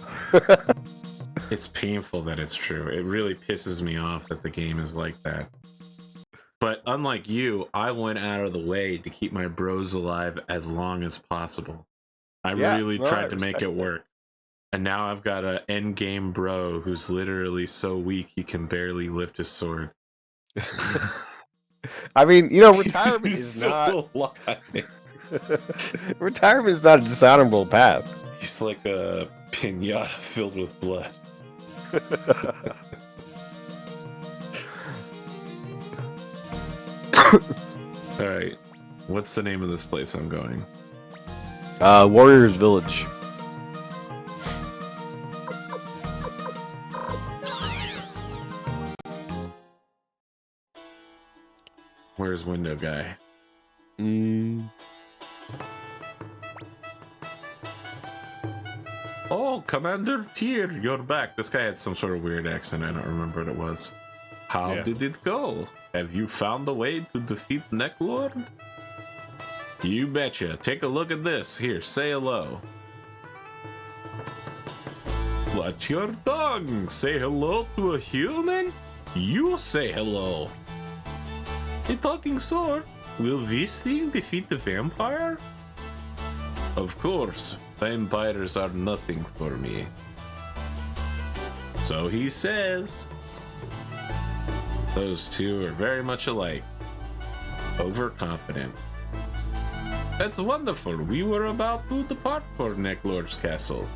It's painful that it's true. It really pisses me off that the game is like that. But unlike you, I went out of the way to keep my bros alive as long as possible. I really well, I tried to make it respect work. And now I've got an endgame bro who's literally so weak he can barely lift his sword. I mean, you know, retirement He's is so not alive. retirement is not a dishonorable path. He's like a pinata filled with blood. Alright. What's the name of this place I'm going? Warriors Village. Where's Window Guy? Oh, Commander Tyr, you're back. This guy had some sort of weird accent. I don't remember what it was. How Yeah. did it go? Have you found a way to defeat Necklord? You betcha. Take a look at this. Here, say hello. What's your tongue? Say hello to a human? You say hello. A talking sword? Will this thing defeat the vampire? Of course. Vampires are nothing for me. So he says. Those two are very much alike. Overconfident. That's wonderful. We were about to depart for Necklord's castle.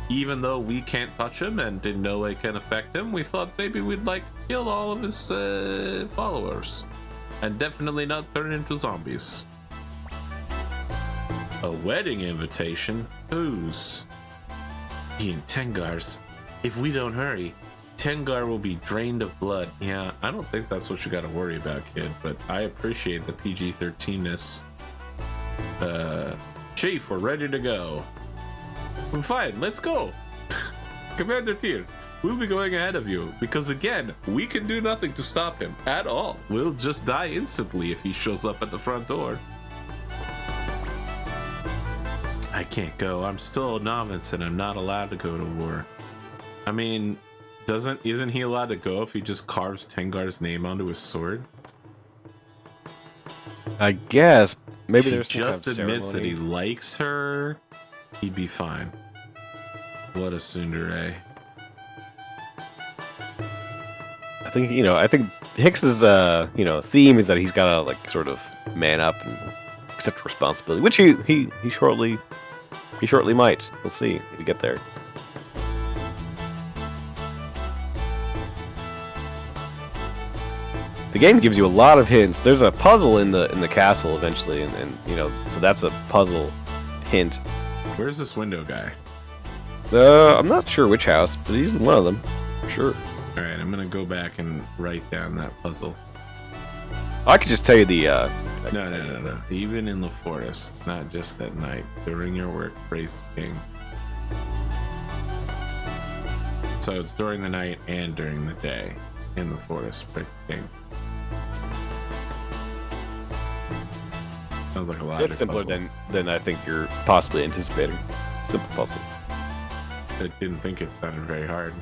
Even though we can't touch him and in no way can affect him, we thought maybe we'd like kill all of his followers. And definitely not turn into zombies. A wedding invitation? Whose? Ian Tengar's. If we don't hurry, Tengar will be drained of blood. Yeah, I don't think that's what you gotta worry about, kid, but I appreciate the PG-13ness. Chief, we're ready to go. Fine, let's go. Commander Tyr, we'll be going ahead of you, because again, we can do nothing to stop him at all. We'll just die instantly if he shows up at the front door. I can't go. I'm still a novice and I'm not allowed to go to war. I mean, isn't he allowed to go if he just carves Tengar's name onto his sword? I guess maybe He there's some just kind of admits that he ceremony. likes her. He'd be fine. What a tsundere. I think Hicks's theme is that he's gotta like sort of man up and accept responsibility, which he shortly might. We'll see if we get there. The game gives you a lot of hints. There's a puzzle in the castle eventually, and you know, so that's a puzzle hint. Where's this window guy? I'm not sure which house, but he's in one of them. Sure. All right, I'm gonna go back and write down that puzzle. I could just tell you the. No. Even in the forest, not just at night. During your work, praise the king. So it's during the night and during the day in the forest, praise the king. Sounds like a lot. It's simpler than I think you're possibly anticipating. Simple puzzle. I didn't think it sounded very hard.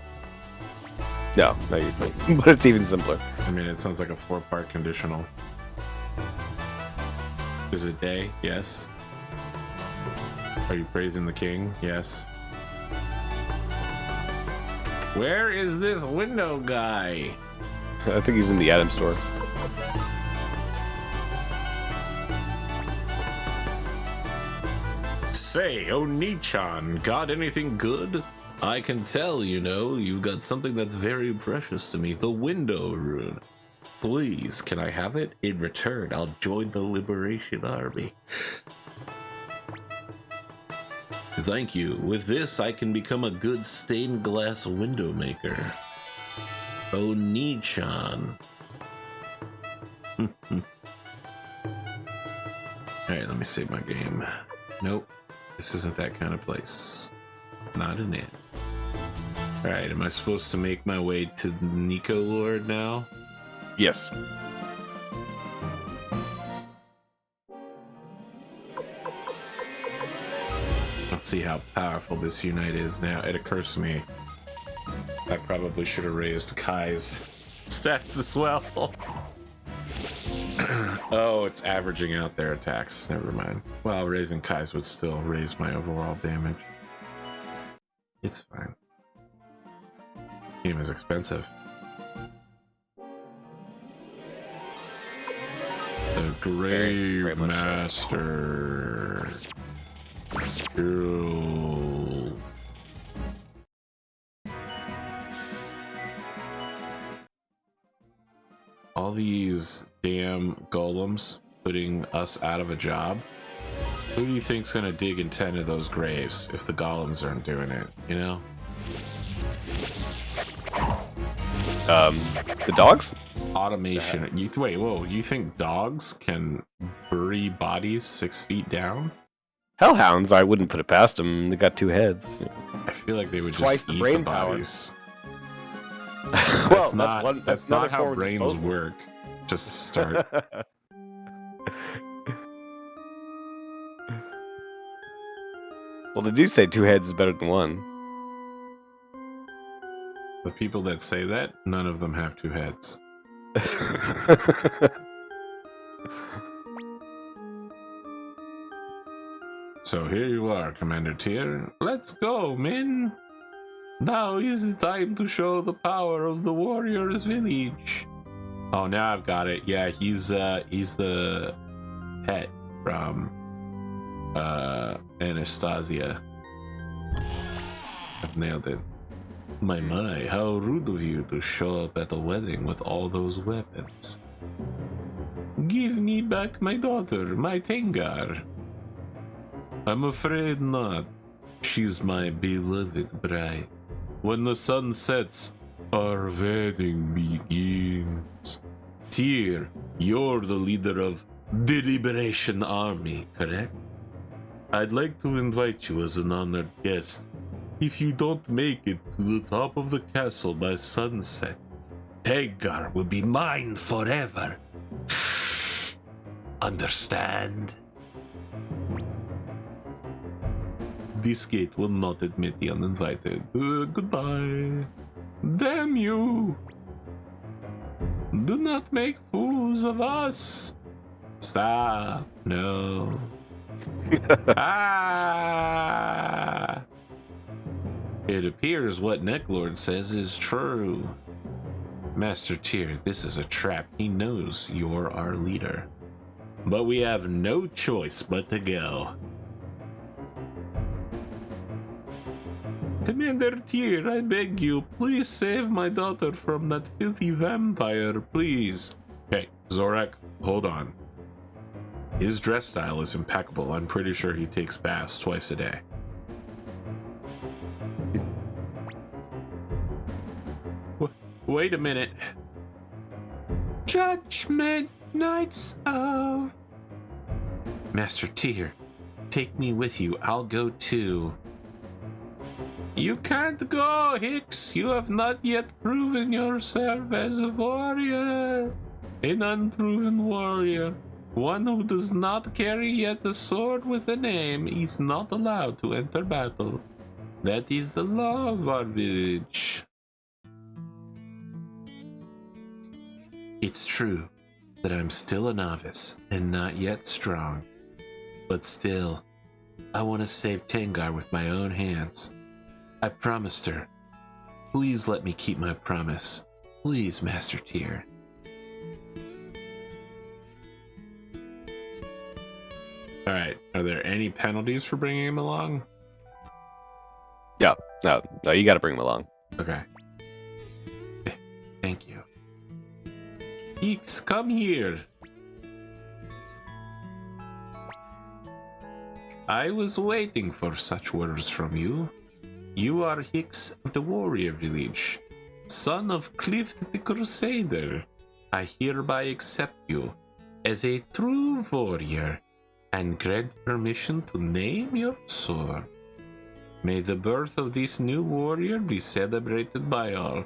No, but it's even simpler. I mean, it sounds like a 4-part conditional. Is it day? Yes. Are you praising the king? Yes. Where is this window guy? I think he's in the item store. Say, Oni-chan, got anything good? I can tell, you know, you got something that's very precious to me, the window rune. Please, can I have it? In return, I'll join the Liberation Army. Thank you. With this, I can become a good stained glass window maker. Oni-chan. Alright, let me save my game. Nope. This isn't that kind of place. Not in it. Alright, am I supposed to make my way to Nico Lord now? Yes. Let's see how powerful this unite is now. It occurs to me I probably should have raised Kai's stats as well. Oh, it's averaging out their attacks. Never mind. Well, raising Kai's would still raise my overall damage. It's fine. Game is expensive. The Grave Master. Cool. All these damn golems putting us out of a job. Who do you think's gonna dig in 10 of those graves if the golems aren't doing it, you know? The dogs? Automation. Wait, whoa, you think dogs can bury bodies 6 feet down? Hellhounds, I wouldn't put it past them. They got 2 heads. I feel like they would twice just the eat brain the power. bodies. Well, That's not how brains work. Just start. Well, they do say 2 heads is better than 1. The people that say that, none of them have 2 heads. So here you are, Commander Tyr. Let's go, men. Now is the time to show the power of the warrior's village. Oh, now I've got it. Yeah, he's the pet from Anastasia. I've nailed it. My, how rude of you to show up at a wedding with all those weapons. Give me back my daughter, my Tengar. I'm afraid not. She's my beloved bride. When the sun sets, our wedding begins. Tyr, you're the leader of the Liberation Army, correct? I'd like to invite you as an honored guest. If you don't make it to the top of the castle by sunset, Tengar will be mine forever. Understand? This gate will not admit the uninvited. Goodbye. Damn you! Do not make fools of us. Stop. No. Ah! It appears what Necklord says is true. Master Tyr, this is a trap. He knows you're our leader. But we have no choice but to go. Commander Tyr, I beg you, please save my daughter from that filthy vampire, please. Okay, Zorak, hold on. His dress style is impeccable. I'm pretty sure he takes baths twice a day. Wait a minute. Judgment Knights of... Master Tyr, take me with you. I'll go too. You can't go, Hicks. You have not yet proven yourself as a warrior. An unproven warrior. One who does not carry yet a sword with a name is not allowed to enter battle. That is the law of our village. It's true that I'm still a novice and not yet strong. But still, I want to save Tengar with my own hands. I promised her. Please let me keep my promise. Please, Master Tyr. Alright, are there any penalties for bringing him along? Yeah, no, you gotta bring him along. Okay. Thank you. Hicks, come here. I was waiting for such words from you. You are Hicks of the Warrior Village, son of Clift the Crusader. I hereby accept you as a true warrior and grant permission to name your sword. May the birth of this new warrior be celebrated by all.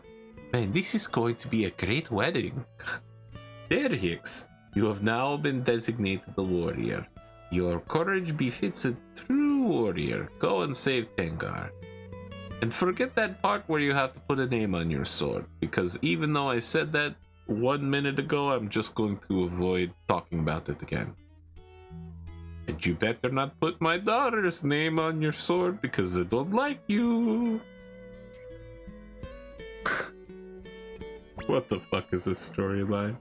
Man, this is going to be a great wedding. There, Hicks, you have now been designated a warrior. Your courage befits a true warrior. Go and save Tengar. And forget that part where you have to put a name on your sword, because even though I said that 1 minute ago, I'm just going to avoid talking about it again. And you better not put my daughter's name on your sword, because I don't like you. What the fuck is this storyline?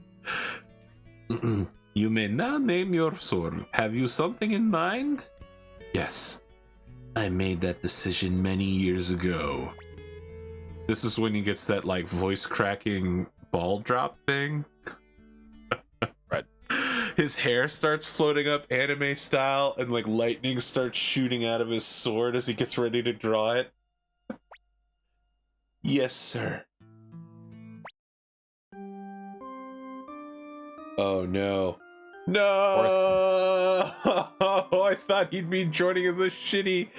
You may now name your sword. Have you something in mind? Yes. I made that decision many years ago. This is when he gets that like voice cracking ball drop thing. Right. His hair starts floating up anime style and like lightning starts shooting out of his sword as he gets ready to draw it. Yes, sir. Oh no. No! I thought he'd be joining as a shitty,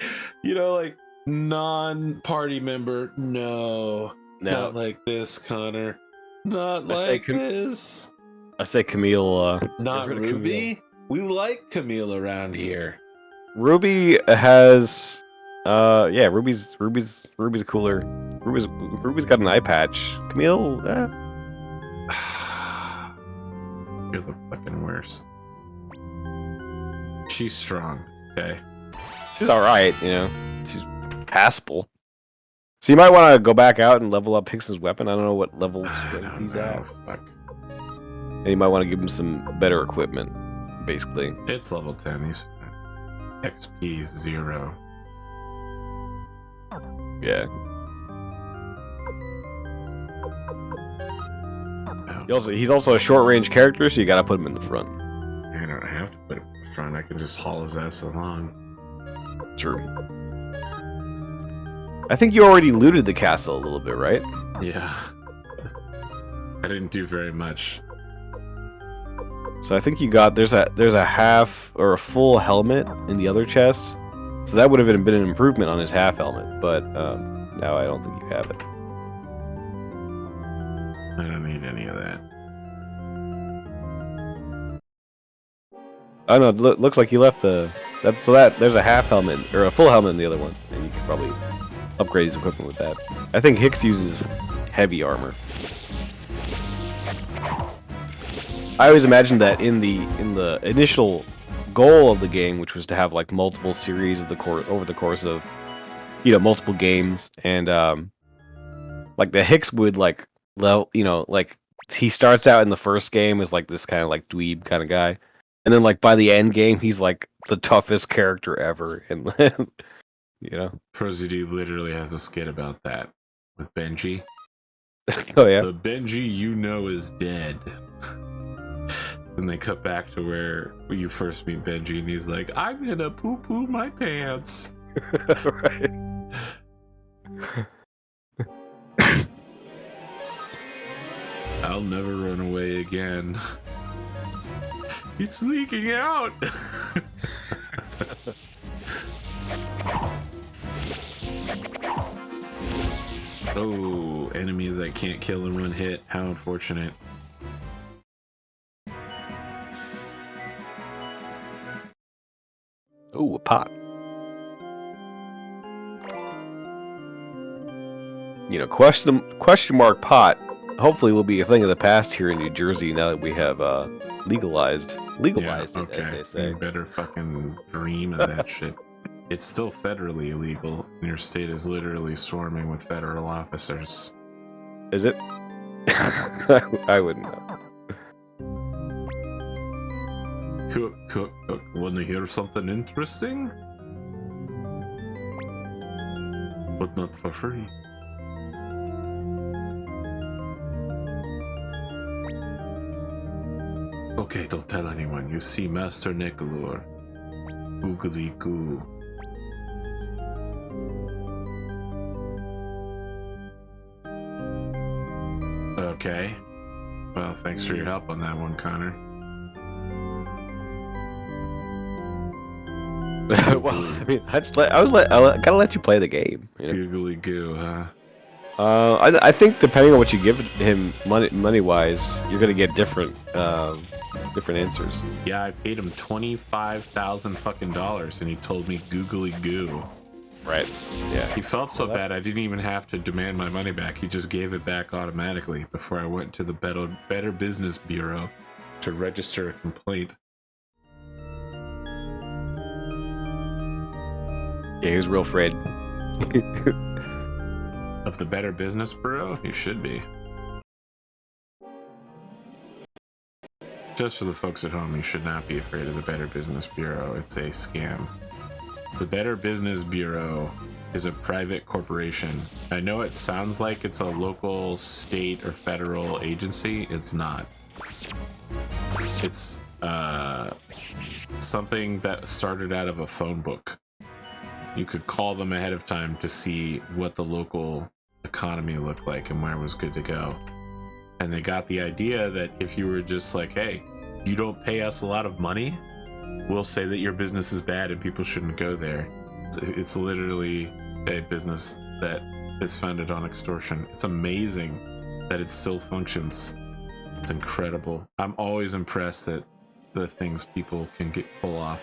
like non-party member. No. Not like this, Connor. Not like this. I say Camille. Not Ruby? Camille. We like Camille around here. Ruby has, yeah, Ruby's cooler. Ruby's got an eye patch. Camille, You're the fucking worst. She's strong, okay? She's alright, She's passable. So you might want to go back out and level up Hicks's weapon. I don't know what level strength he's at. Fuck. And you might want to give him some better equipment, basically. It's level 10, he's fine. XP is 0. Yeah. He's also a short-range character, so you gotta put him in the front. I don't have to put him in the front. I can just haul his ass along. True. I think you already looted the castle a little bit, right? Yeah. I didn't do very much. So I think you got there's a half or a full helmet in the other chest. So that would have been an improvement on his half helmet, but now I don't think you have it. I don't need any of that. Oh no, looks like you left there's a half helmet or a full helmet in the other one, and you could probably upgrade his equipment with that. I think Hicks uses heavy armor. I always imagined that in the initial goal of the game, which was to have like multiple series of over the course of multiple games, and like the Hicks would like he starts out in the first game as like this kind of like dweeb kind of guy, And then like by the end game, he's like the toughest character ever, and you know. Prosody literally has a skit about that with Benji. Oh yeah. The Benji you know is dead. Then they cut back to where you first meet Benji, and he's like, "I'm gonna poo-poo my pants." Right. I'll never run away again. It's leaking out. Oh, enemies I can't kill in one hit. How unfortunate. Ooh, a pot. You know, question mark pot. Hopefully, will be a thing of the past here in New Jersey now that we have legalized Yeah, it, okay. as they say. You better fucking dream of that shit. It's still federally illegal, and your state is literally swarming with federal officers. Is it? I wouldn't know. Cook. Wanna hear something interesting? But not for free. Okay, don't tell anyone. You see Master Nicolor. Googly goo. Okay. Well, thanks for your help on that one, Connor. Well, I mean, I gotta let you play the game. You know? Googly goo, huh? I think depending on what you give him money wise, you're gonna get different answers. Yeah, I paid him $25,000 fucking dollars, and he told me googly goo. Right. Yeah. He felt so bad I didn't even have to demand my money back. He just gave it back automatically before I went to the Better Business Bureau to register a complaint. Yeah, he was real afraid. Of the Better Business Bureau? You should be. Just for the folks at home, you should not be afraid of the Better Business Bureau. It's a scam. The Better Business Bureau is a private corporation. I know it sounds like it's a local, state, or federal agency. It's not. It's something that started out of a phone book. You could call them ahead of time to see what the local economy looked like and where it was good to go. And they got the idea that if you were just like, hey, you don't pay us a lot of money, we'll say that your business is bad and people shouldn't go there. It's literally a business that is founded on extortion. It's amazing that it still functions. It's incredible. I'm always impressed at the things people can pull off.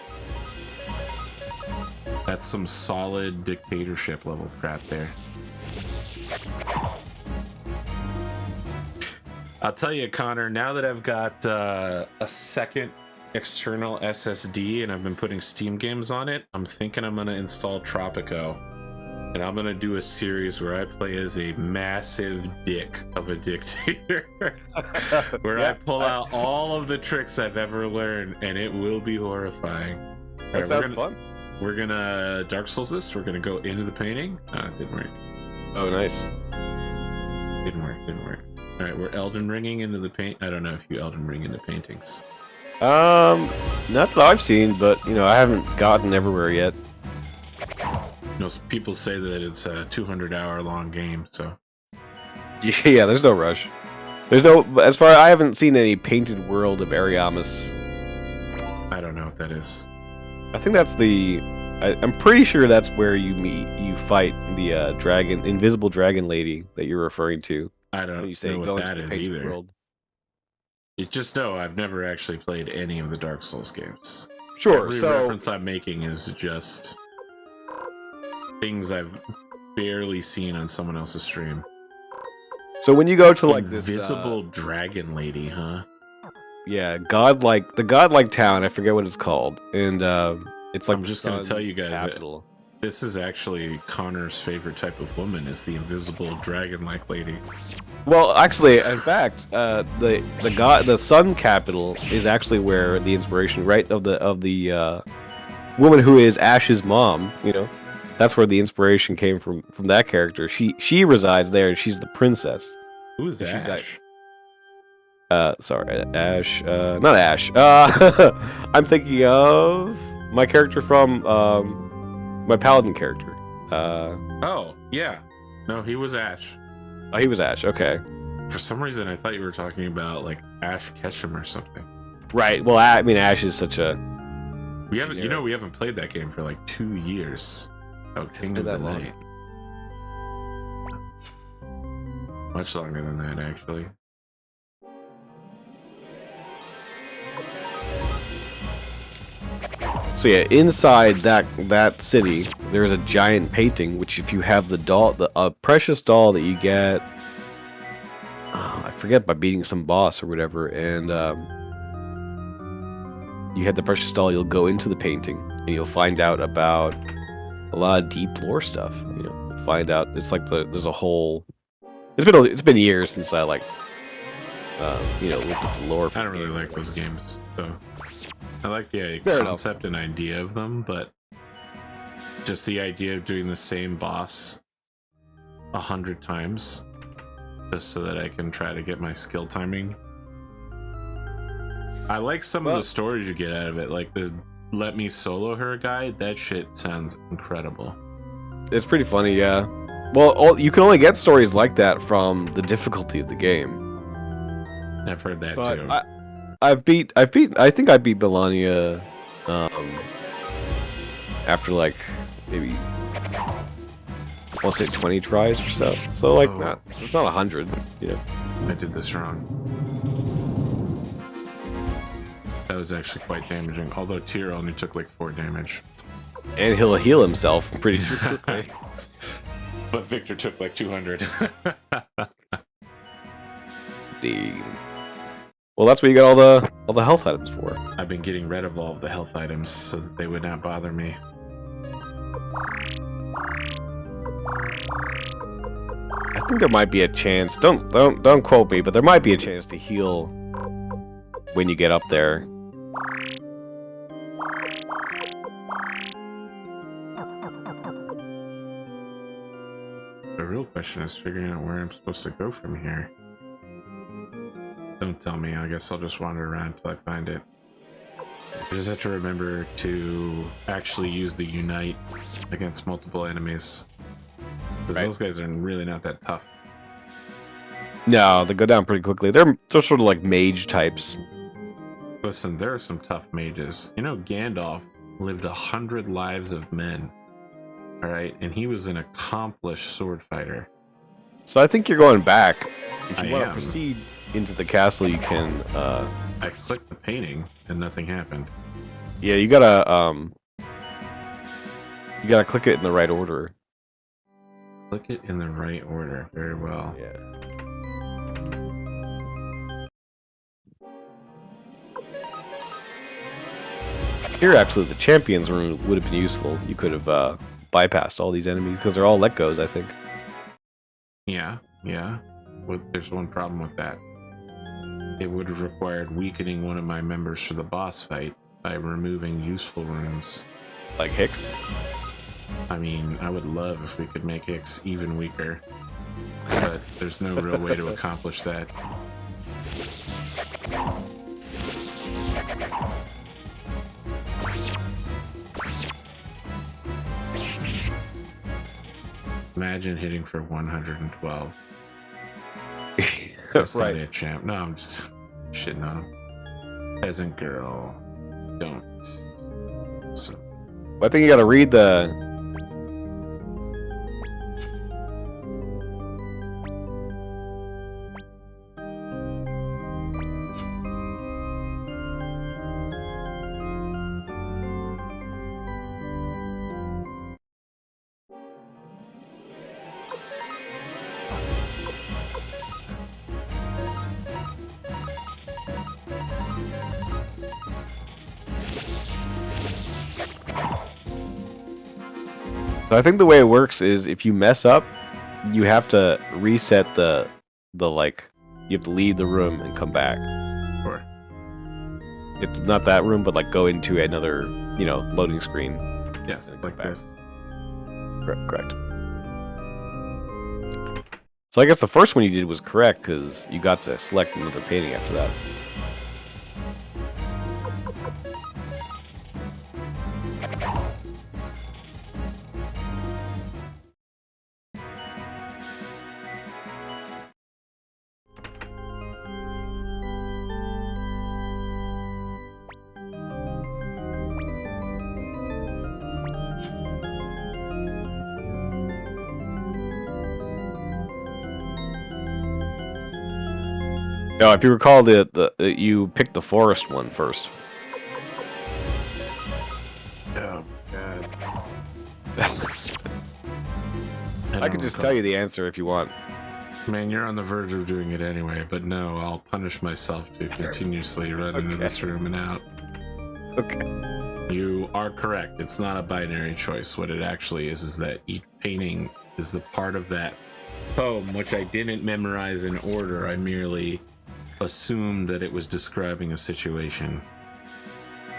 That's some solid dictatorship level crap there. I'll tell you, Connor, now that I've got a second external SSD and I've been putting Steam games on it, I'm thinking I'm going to install Tropico. And I'm going to do a series where I play as a massive dick of a dictator. Where I pull out all of the tricks I've ever learned, and it will be horrifying. That sounds fun. We're gonna Dark Souls this. We're gonna go into the painting. It didn't work. Oh, nice. Didn't work. All right, we're Elden Ringing into the paint. I don't know if you Elden Ring into paintings. Not that I've seen, but you know, I haven't gotten everywhere yet. You know, people say that it's a 200-hour long game, so. Yeah, there's no rush. There's no, as far I haven't seen any painted world of Ariamis. I don't know what that is. I think that's I'm pretty sure that's where you fight the invisible dragon lady that you're referring to. I don't know what that is either. World. You just know I've never actually played any of the Dark Souls games. Sure. Every reference I'm making is just things I've barely seen on someone else's stream. So when you go to like invisible dragon lady, huh? Yeah, the godlike town. I forget what it's called, and it's like I'm just gonna tell you guys capital. This is actually Connor's favorite type of woman, is the invisible dragon-like lady. Well, actually, in fact, the Sun Capital is actually where the inspiration, right, of the woman who is Ash's mom. You know, that's where the inspiration came from that character. She resides there, and she's the princess. Who is She's that- Ash? Sorry, Ash. Not Ash. I'm thinking of my character from my paladin character. Oh, yeah. No, he was Ash. Oh, he was Ash. Okay. For some reason, I thought you were talking about like Ash Ketchum or something. Right. Well, I mean, Ash is such a. We haven't, you know, we haven't played that game for like 2 years. Oh, King of the Night. Much longer than that, actually. So yeah, inside that city, there is a giant painting. Which, if you have the doll, the precious doll that you get, I forget, by beating some boss or whatever, and you had the precious doll, you'll go into the painting and you'll find out about a lot of deep lore stuff. You know, you'll find out it's like there's a whole. It's been years since I looked at the lore. I don't really like those games, so I like the Fair concept and idea of them, but just the idea of doing the same boss 100 times just so that I can try to get my skill timing. I like some of the stories you get out of it, like this "Let Me Solo Her" guide. That shit sounds incredible. It's pretty funny, yeah. Well, you can only get stories like that from the difficulty of the game. I've heard that But too. I think I beat Melania after like maybe I want to say 20 tries or so. So like it's not 100, you know. I did this wrong. That was actually quite damaging, although Tyr only took like 4 damage. And he'll heal himself pretty quickly. But Victor took like 200. Well, that's what you got all the health items for. I've been getting rid of all of the health items so that they would not bother me. I think there might be a chance. Don't quote me, but there might be a chance to heal when you get up there. The real question is figuring out where I'm supposed to go from here. Don't tell me. I guess I'll just wander around until I find it. I just have to remember to actually use the Unite against multiple enemies. Because those guys are really not that tough. No, they go down pretty quickly. They're sort of like mage types. Listen, there are some tough mages. You know, Gandalf lived 100 lives of men. Alright, and he was an accomplished sword fighter. So I think you're going back. If you I want to am. proceed into the castle, you can. I clicked the painting and nothing happened. Yeah, you gotta click it in the right order. Click it in the right order. Very well. Yeah. Here, actually, the champions room would have been useful. You could have bypassed all these enemies because they're all let goes, I think. Yeah, yeah. Well, there's one problem with that. It would have required weakening one of my members for the boss fight by removing useful runes. Like Hicks? I mean, I would love if we could make Hicks even weaker, but there's no real way to accomplish that. Imagine hitting for 112. That's Right. not it, champ. No, I'm just shitting on him. Peasant girl. Don't. So, I think you gotta read the. So I think the way it works is if you mess up, you have to reset the like you have to leave the room and come back. Or It's not that room, but like go into another, loading screen. yes, And like come back. this. Correct. So I guess the first one you did was correct because you got to select another painting after that. No, if you recall, you picked the forest one first. Oh god. I could just tell you the answer if you want. Man, you're on the verge of doing it anyway, but no, I'll punish myself to continuously run into this room and out. Okay. You are correct. It's not a binary choice. What it actually is that each painting is the part of that poem, which I didn't memorize in order. I merely assumed that it was describing a situation.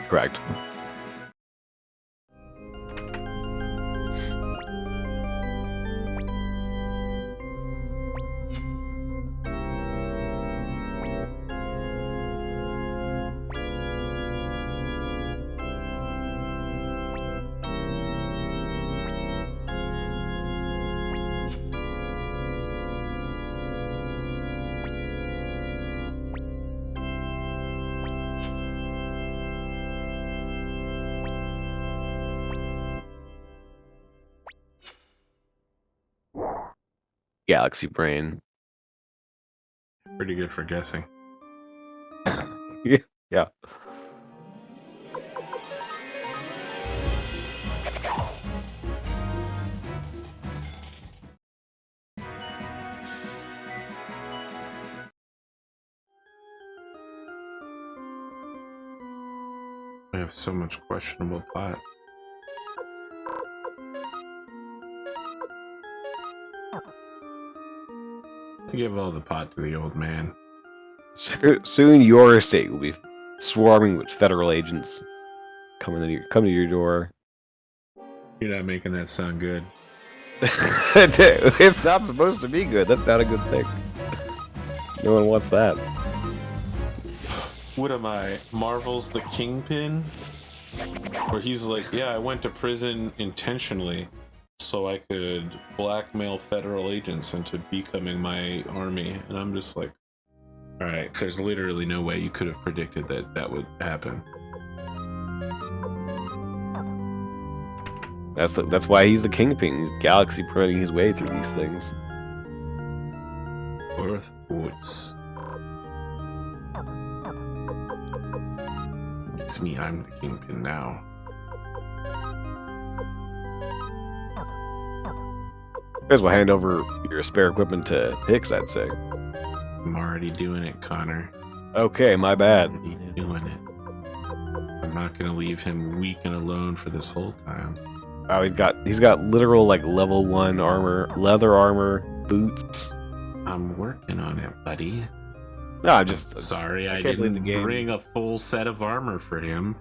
Correct. Galaxy brain. Pretty good for guessing. Yeah. I have so much questionable plot. I give all the pot to the old man. Soon your estate will be swarming with federal agents coming to your door. You're not making that sound good. It's not supposed to be good. That's not a good thing. No one wants that. What am I? Marvel's the Kingpin? Where he's like, yeah, I went to prison intentionally so I could blackmail federal agents into becoming my army. And I'm just like, alright, there's literally no way you could have predicted that that would happen. That's why he's the kingpin. He's galaxy pruning his way through these things. Earth Woods. It's me, I'm the Kingpin now. May as well hand over your spare equipment to Hicks, I'd say. I'm already doing it, Connor. Okay, my bad. Already doing it. I'm not gonna leave him weak and alone for this whole time. Oh, he's got literal like level 1 armor, leather armor, boots. I'm working on it, buddy. No, I'm just sorry I can't believe didn't the game. bring a full set of armor for him.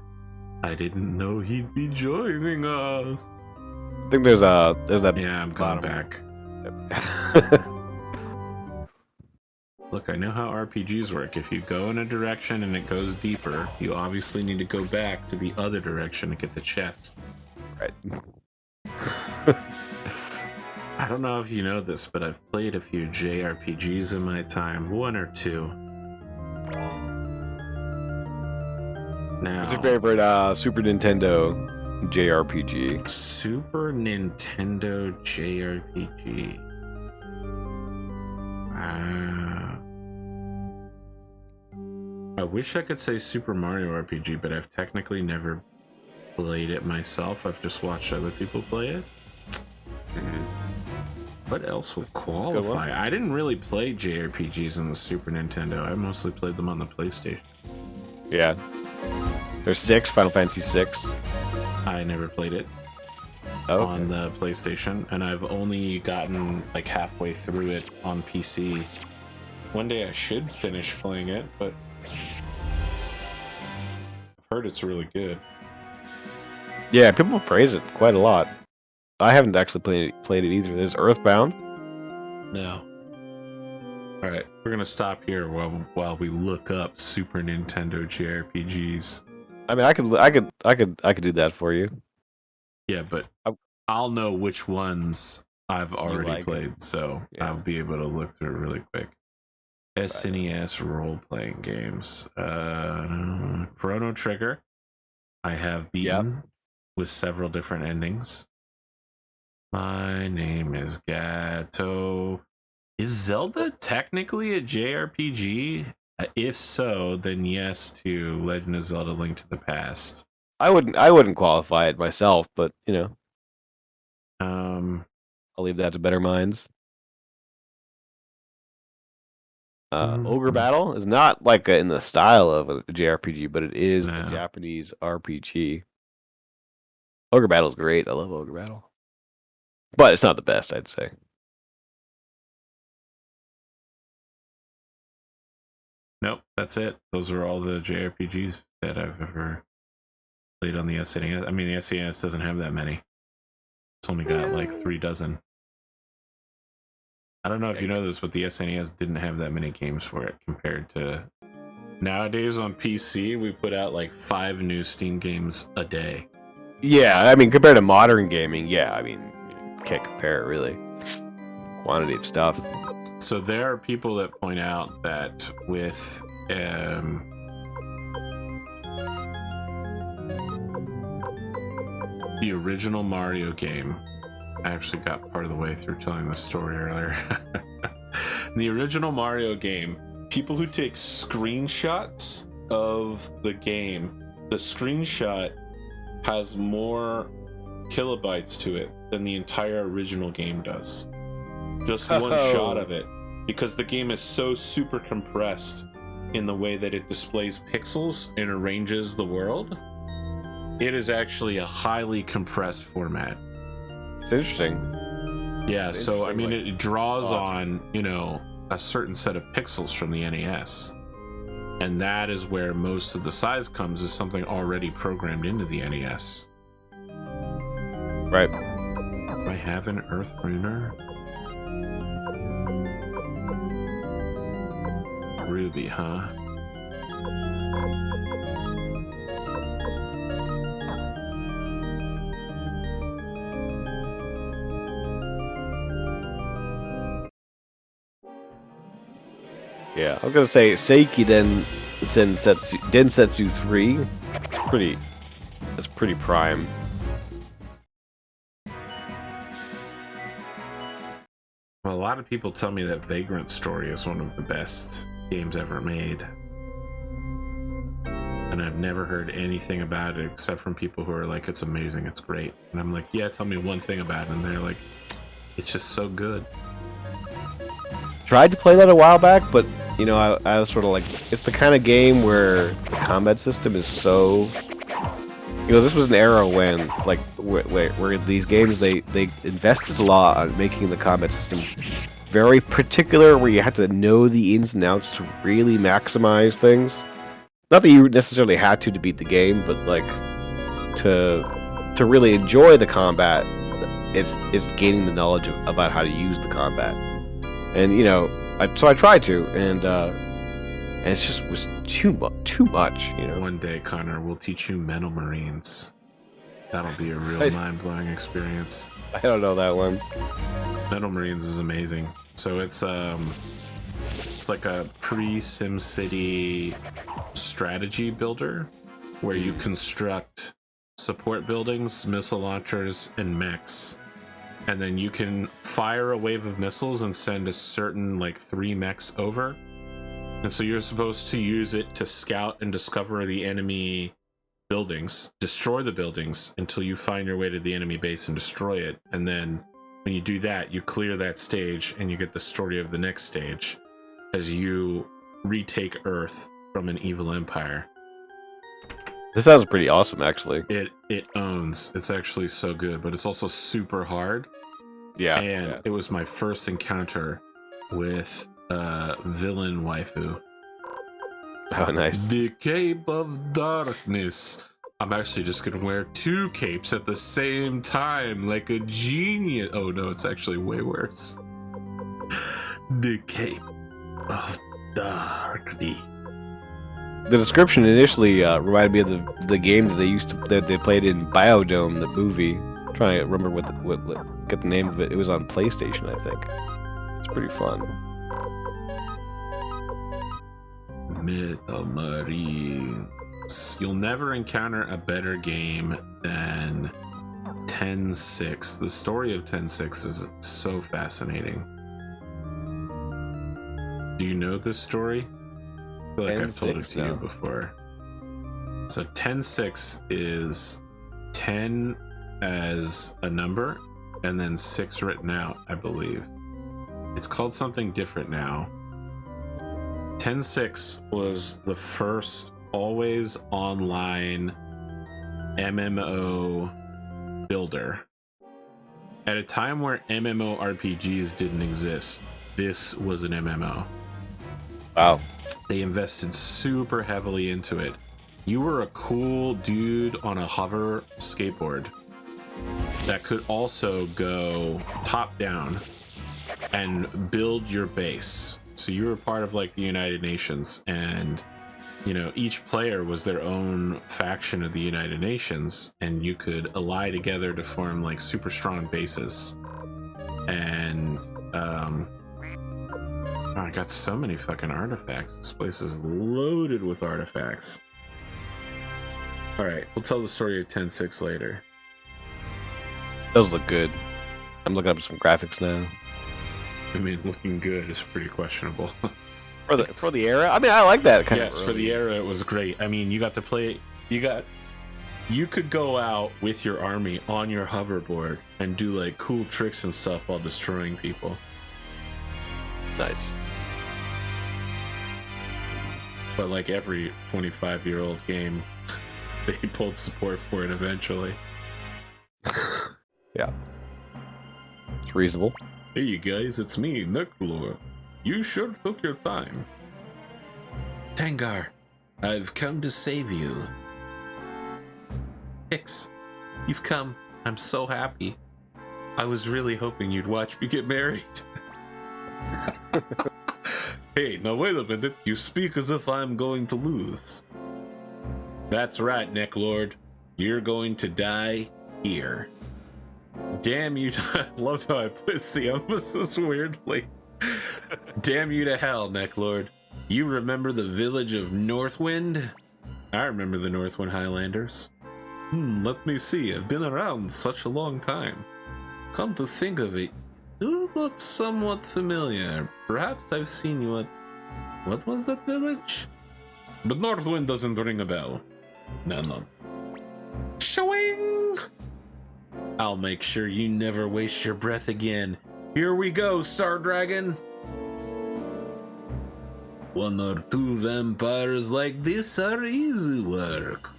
I didn't know he'd be joining us. I think there's that. Yeah, I'm coming back. Look, I know how RPGs work. If you go in a direction and it goes deeper, you obviously need to go back to the other direction to get the chest. Right. I don't know if you know this, but I've played a few JRPGs in my time. 1 or 2. Now, What's your favorite Super Nintendo JRPG? Super Nintendo JRPG. I wish I could say Super Mario RPG, but I've technically never played it myself. I've just watched other people play it. What else would qualify? I didn't really play JRPGs on the Super Nintendo. I mostly played them on the PlayStation. Yeah. There's 6, Final Fantasy 6. I never played it. on the PlayStation, and I've only gotten like halfway through it on PC. One day I should finish playing it, but I've heard it's really good. Yeah, people praise it quite a lot. I haven't actually played it either. There's Earthbound. No. All right, we're gonna stop here while we look up Super Nintendo JRPGs. I mean, I could do that for you. Yeah, but I'll know which ones I've already played, so yeah. I'll be able to look through it really quick. SNES role-playing games. Chrono Trigger. I have beaten with several different endings. My name is Gato. Is Zelda technically a JRPG? If so, then yes to Legend of Zelda: Link to the Past. I wouldn't qualify it myself, but you know, I'll leave that to better minds. Ogre Battle is not like in the style of a JRPG, but it is a Japanese RPG. Ogre Battle is great. I love Ogre Battle, but it's not the best, I'd say. Nope, that's it. Those are all the JRPGs that I've ever played on the SNES. I mean, the SNES doesn't have that many. It's only got like 3 dozen. I don't know if you know this, but the SNES didn't have that many games for it compared to nowadays on PC. We put out like 5 new Steam games a day. Yeah, I mean, compared to modern gaming, yeah, I mean, you can't compare it really. Quantity of stuff. So there are people that point out that with the original Mario game, I actually got part of the way through telling the story earlier. The original Mario game, people who take screenshots of the game, the screenshot has more kilobytes to it than the entire original game does. Just one shot of it, because the game is so super compressed in the way that it displays pixels and arranges the world. It is actually a highly compressed format. It's interesting. Yeah, so I mean, it draws on, you know, a certain set of pixels from the NES, and that is where most of the size comes, is something already programmed into the NES. Right. Do I have an Earthbruner? Ruby, huh? Yeah, I was gonna say Seiki Densetsu 3. That's pretty prime. Well, a lot of people tell me that Vagrant Story is one of the best games ever made, and I've never heard anything about it except from people who are like, it's amazing, it's great, and I'm like, yeah, tell me one thing about it, and they're like, it's just so good. Tried to play that a while back, but you know, I was sort of like, it's the kind of game where the combat system is so, you know, this was an era when like where these games they invested a lot on making the combat system very particular, where you had to know the ins and outs to really maximize things. Not that you necessarily had to beat the game, but like to really enjoy the combat, it's gaining the knowledge about how to use the combat. And you know, so I tried to, and it just was too much. You know. One day, Connor, we'll teach you Metal Marines. That'll be a real mind-blowing experience. I don't know that one. Metal Marines is amazing. So it's like a pre-SimCity strategy builder where you construct support buildings, missile launchers, and mechs. And then you can fire a wave of missiles and send a certain, like, 3 mechs over. And so you're supposed to use it to scout and discover the enemy buildings, destroy the buildings until you find your way to the enemy base and destroy it. And then when you do that, you clear that stage and you get the story of the next stage as you retake Earth from an evil empire. This sounds pretty awesome, actually. It owns. It's actually so good, but it's also super hard. Yeah. And it was my first encounter with villain waifu. Oh, nice. The Cape of Darkness. I'm actually just gonna wear 2 capes at the same time, like a genius. Oh no, it's actually way worse. The Cape of Darkness. The description initially reminded me of the game that they played in Biodome, the movie. I'm trying to remember get the name of it. It was on PlayStation, I think. It's pretty fun. Metal Marines. You'll never encounter a better game than 10-6. The story of 10-6 is so fascinating. Do you know this story? I feel like I've told it to you before. So 10-6 is 10 as a number and then 6 written out, I believe. It's called something different now. 10-6 was the first always online MMO builder. At a time where MMORPGs didn't exist, this was an MMO. Wow. They invested super heavily into it. You were a cool dude on a hover skateboard that could also go top down and build your base. So you were part of like the United Nations, and you know, each player was their own faction of the United Nations, and you could ally together to form like super strong bases. And oh, I got so many fucking artifacts. This place is loaded with artifacts. All right, we'll tell the story of 10-6 later. Those look good. I'm looking up some graphics now. I mean, looking good is pretty questionable. For the era? I mean, I like that kind of. Yes, for the era, it was great. I mean, you got to play. You could go out with your army on your hoverboard and do like cool tricks and stuff while destroying people. Nice. But like every 25-year-old game, they pulled support for it eventually. Yeah. It's reasonable. Hey you guys, it's me, Necklor. You sure took your time. Tengar, I've come to save you. Hicks, you've come. I'm so happy. I was really hoping you'd watch me get married. Hey, now wait a minute. You speak as if I'm going to lose. That's right, Necklord. You're going to die here. Damn you to... I love how I placed the emphasis weirdly. Damn you to hell, Necklord. You remember the village of Northwind? I remember the Northwind Highlanders. Let me see. I've been around such a long time. Come to think of it, you look somewhat familiar. Perhaps I've seen you at... What was that village? But Northwind doesn't ring a bell. No. Showing! I'll make sure you never waste your breath again. Here we go, Star Dragon. One or two vampires like this are easy work.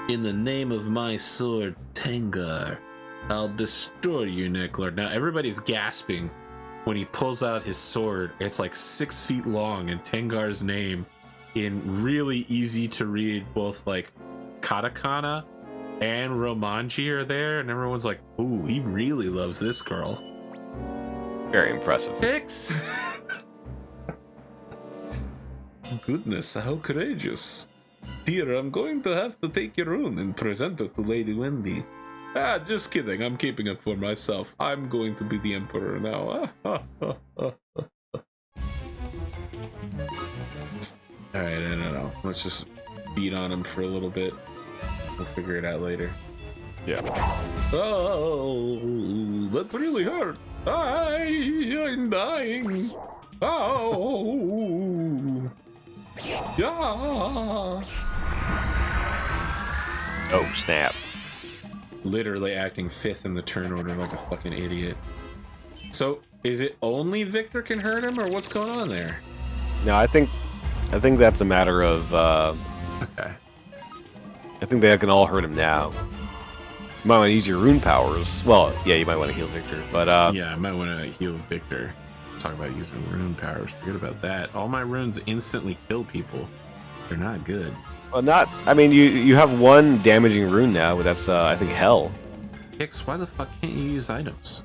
In the name of my sword, Tengar, I'll destroy you, Necklord. Now everybody's gasping when he pulls out his sword. It's like 6 feet long, and Tengar's name in really easy to read, both like katakana and romanji are there, and everyone's like, ooh, he really loves this girl. Very impressive. Hicks! Goodness, how courageous. Dear, I'm going to have to take your rune and present it to Lady Wendy. Ah, just kidding. I'm keeping it for myself. I'm going to be the emperor now. Alright, I don't know. Let's just beat on him for a little bit. We'll figure it out later. Yeah. Oh, that really hurt. I'm dying. Oh. Yeah. Oh, snap. Literally acting 5th in the turn order like a fucking idiot. So, is it only Victor can hurt him, or what's going on there? No, I think I think that's a matter of. Okay. I think they can all hurt him now. You might want to use your rune powers. Well, yeah, you might want to heal Victor, but Yeah, I might want to heal Victor. Talk about using rune powers. Forget about that. All my runes instantly kill people. They're not good. well, not. I mean, you have one damaging rune now, but that's I think hell. Hicks, why the fuck can't you use items?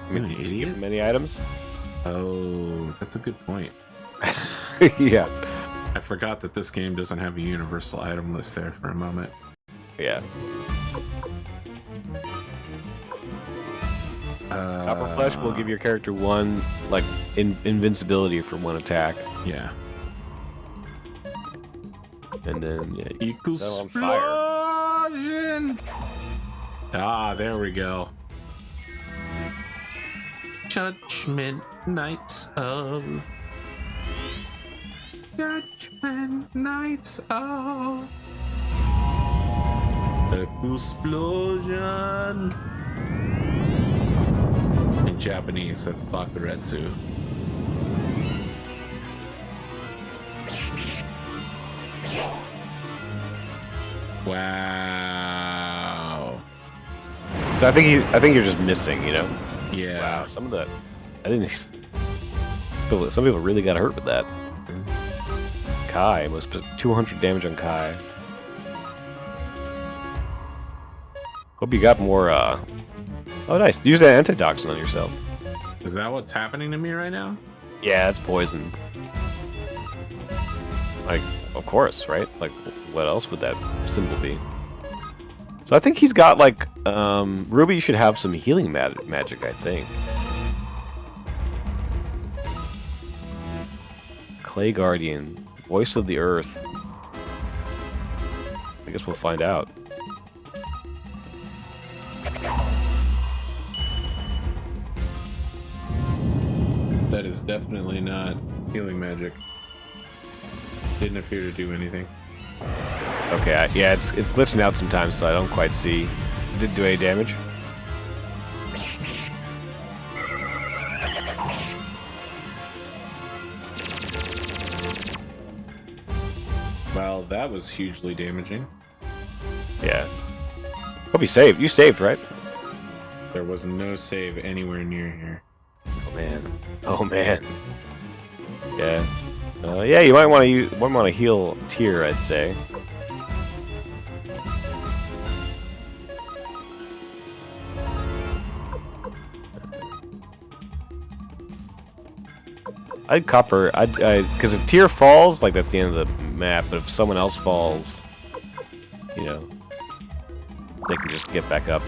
I You mean, an give idiot? him many items. Oh, that's a good point. Yeah, I forgot that this game doesn't have a universal item list there for a moment. yeah. Copper Flesh will give your character one like invincibility for one attack, Yeah. and then yeah, Equal set on fire. explosion! Ah, there we go. Judgment Knights of... Judgment Knights of... Explosion! In Japanese, that's Bakuretsu. Wow. So I think you're just missing, you know. Yeah. Wow, some of that I didn't. Some people really got hurt with that. Kai must put 200 damage on Kai. Hope you got more. Oh, nice. Use that antitoxin on yourself. Is that what's happening to me right now? Yeah, it's poison. Like, of course, right? Like, what else would that symbol be? So I think he's got like Ruby should have some healing magic. I think. Clay Guardian, Voice of the Earth. I guess we'll find out. That is definitely not healing magic. Didn't appear to do anything. Okay, yeah, it's glitching out sometimes, so I don't quite see. It didn't do any damage. Well, that was hugely damaging. Yeah. Hope you saved. You saved, right? There was no save anywhere near here. Oh man. Oh man. Yeah. Yeah, you might want to heal Tyr, I'd say. I'd copper. Because if Tyr falls, like that's the end of the map. But if someone else falls, you know, they can just get back up.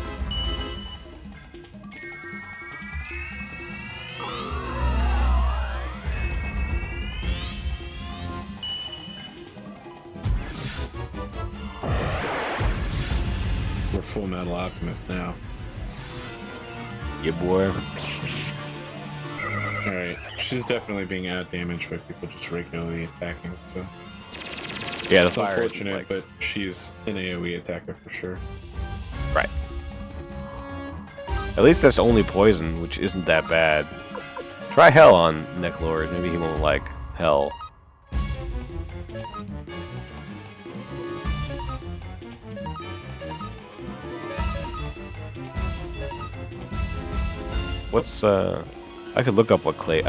We're Full Metal Alchemist now. Yeah, boy. Alright, she's definitely being out-damaged by people just regularly attacking, so... Yeah, the It's fire is, unfortunate, like... but she's an AoE attacker for sure. Right. At least that's only poison, which isn't that bad. Try Hell on Necklord. Maybe he won't like Hell. What's I could look up what the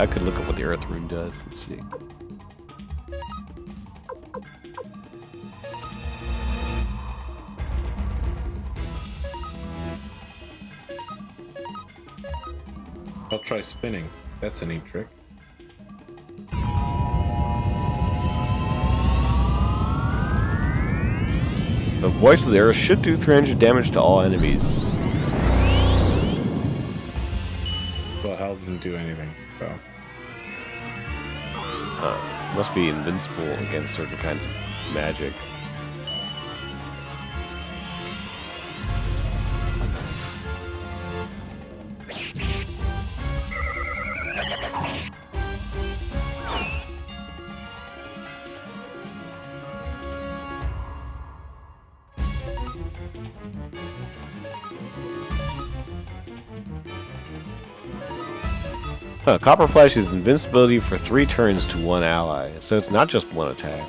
Earth Rune does. Let's see. I'll try spinning. That's a neat trick. The Voice of the Earth should do 300 damage to all enemies. Well, Hell didn't do anything, so... Must be invincible against certain kinds of magic. Copper Flash is invincibility for 3 turns to 1 ally, so it's not just 1 attack.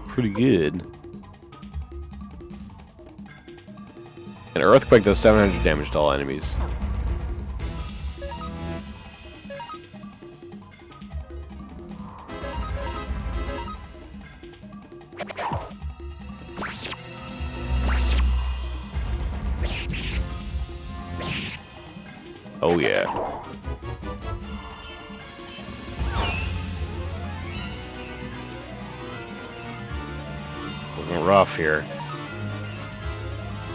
Pretty good. And Earthquake does 700 damage to all enemies. Oh yeah. Looking rough here.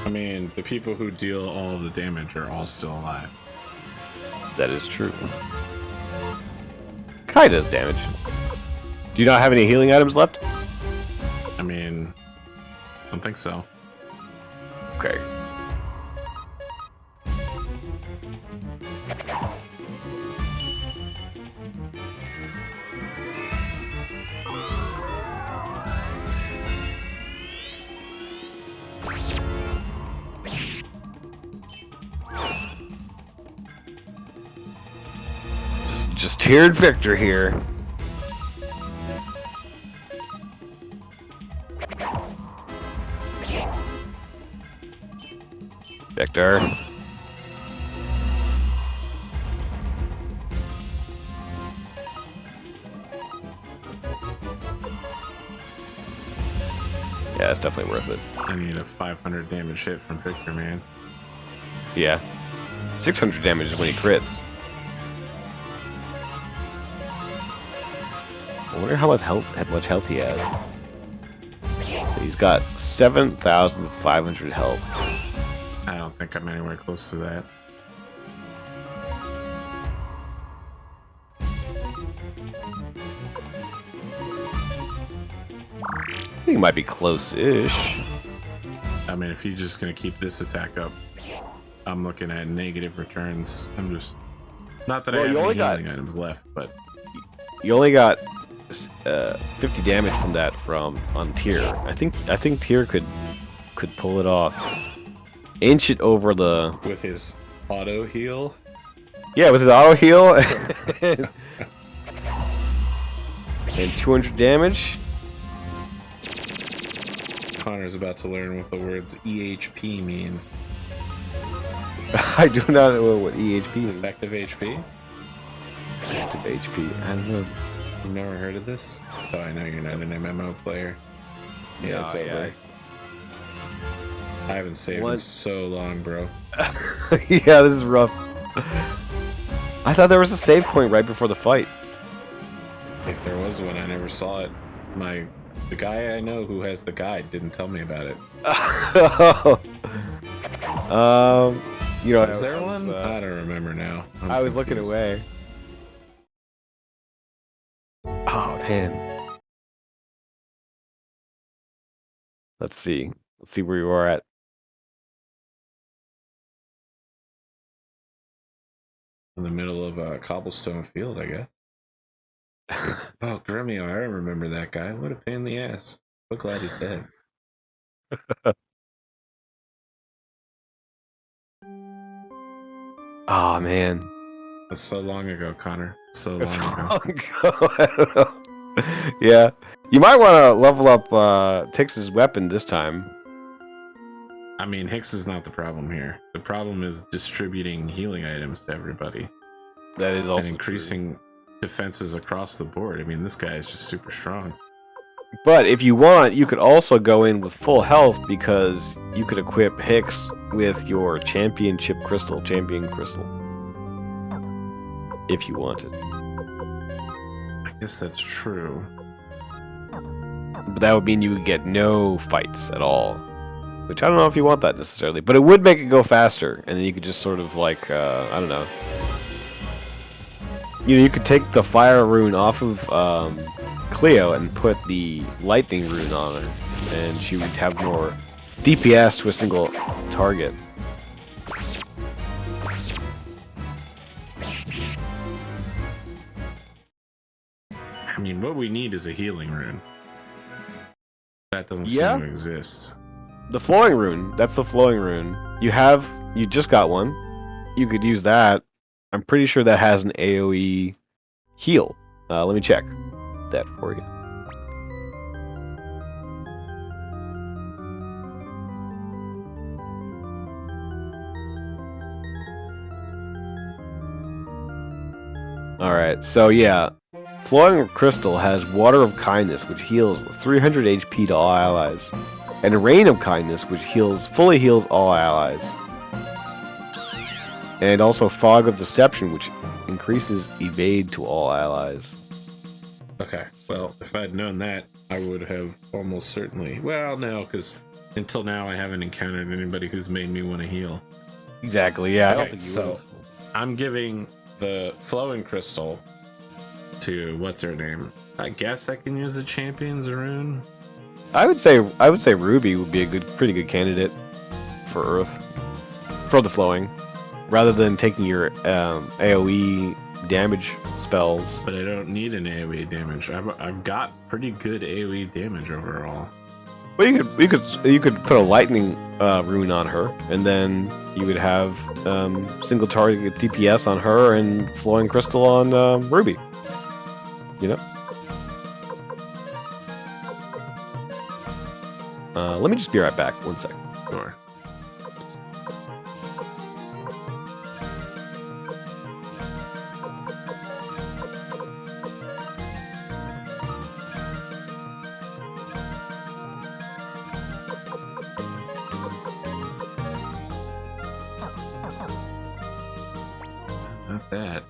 I mean, the people who deal all of the damage are all still alive. That is true. Kai does damage. Do you not have any healing items left? I mean, I don't think so. Okay. Just tiered Victor here. Victor. Yeah, it's definitely worth it. I need a 500 damage hit from Victor, man. Yeah. 600 damage is when he crits. I wonder how much health he has. So he's got 7,500 health. I don't think I'm anywhere close to that. I think he might be close-ish. I mean, if he's just gonna keep this attack up, I'm looking at negative returns. I'm just not that I have any healing items left, but You only got 50 damage from that on Tyr. I think Tyr could pull it off. Inch it over the with his auto heal. Yeah, with his auto heal and 200 damage. Connor's about to learn what the words EHP mean. I do not know what EHP means. Effective HP? Effective HP. I don't know. You've never heard of this? So I know you're not an MMO player. Yeah, No, it's over. I haven't saved in so long, bro. Yeah, this is rough. I thought there was a save point right before the fight. If there was one, I never saw it. The guy I know who has the guide didn't tell me about it. You know, is there one? I don't remember now. I was looking away. Oh man. Let's see. Let's see where you are at. In the middle of a cobblestone field, I guess. Oh, Gremio, I remember that guy. What a pain in the ass. So glad he's dead. Oh man. That's so long ago, Connor. So long ago. I don't know. Yeah. You might want to level up Tix's weapon this time. I mean, Hicks is not the problem here. The problem is distributing healing items to everybody. That is also and increasing defenses across the board. I mean, this guy is just super strong. But if you want, you could also go in with full health because you could equip Hicks with your champion crystal. If you wanted. I guess that's true. But that would mean you would get no fights at all. Which I don't know if you want that necessarily. But it would make it go faster. And then you could just sort of like, I don't know. You know, you could take the fire rune off of Cleo and put the lightning rune on her. And she would have more DPS to a single target. I mean, what we need is a healing rune. That doesn't seem to exist. The flowing rune. That's the flowing rune. You just got one. You could use that. I'm pretty sure that has an AoE heal. Let me check that for you. Alright, so yeah. Flowing Crystal has Water of Kindness, which heals 300 HP to all allies. And Rain of Kindness, which fully heals all allies. And also Fog of Deception, which increases evade to all allies. Okay, well, if I'd known that, I would have almost certainly... Well, no, because until now I haven't encountered anybody who's made me want to heal. Exactly, yeah. I don't Okay, think you so would've. I'm giving the Flowing Crystal to... What's her name? I guess I can use the Champion's Rune? I would say Ruby would be a pretty good candidate for Earth. For the Flowing. Rather than taking your AoE damage spells. But I don't need an AoE damage. I've got pretty good AoE damage overall. Well, you could put a lightning rune on her, and then you would have single target DPS on her and flowing crystal on Ruby. You know. Let me just be right back. 1 second. Sure. Not bad.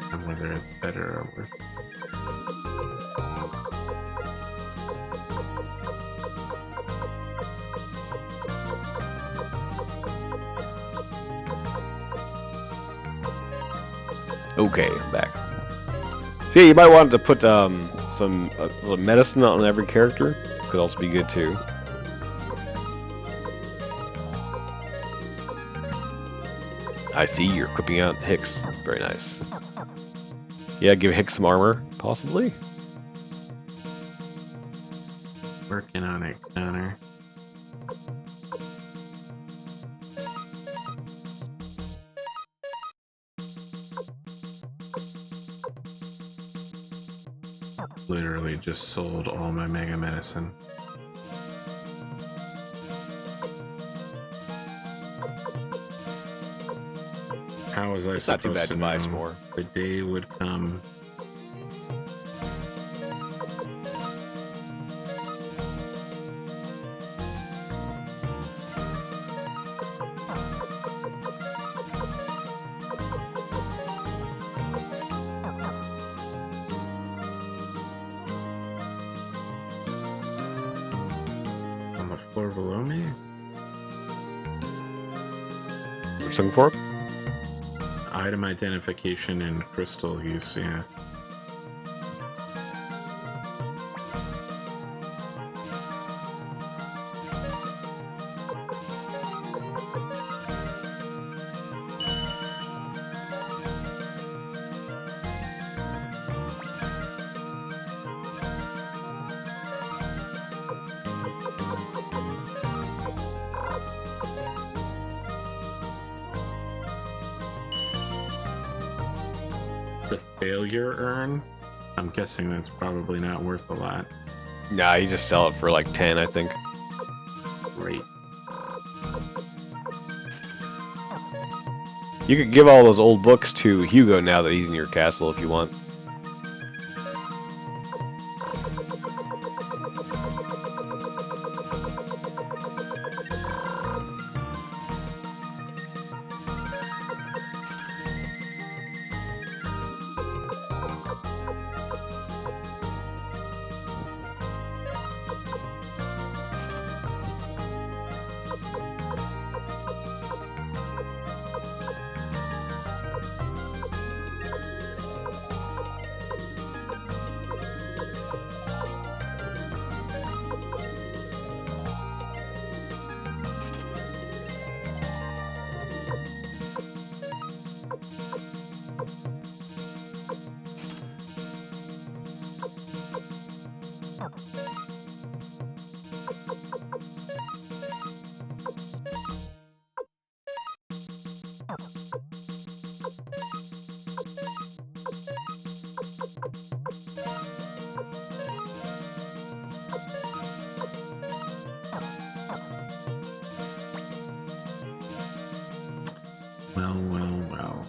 And whether it's better or worse. Okay, I'm back. So yeah, you might want to put some medicine on every character. Could also be good too. I see you're equipping out Hicks. Very nice. Yeah, give Hicks some armor, possibly. Working on it, Connor. Literally just sold all my mega medicine. How was I It's not too bad supposed to to buy know some more. the day would come? On the floor below me? What you looking for? Item identification and crystal use, yeah. The failure urn? I'm guessing that's probably not worth a lot. Nah, you just sell it for like 10, I think. Great. You could give all those old books to Hugo now that he's in your castle if you want. Well, well, well.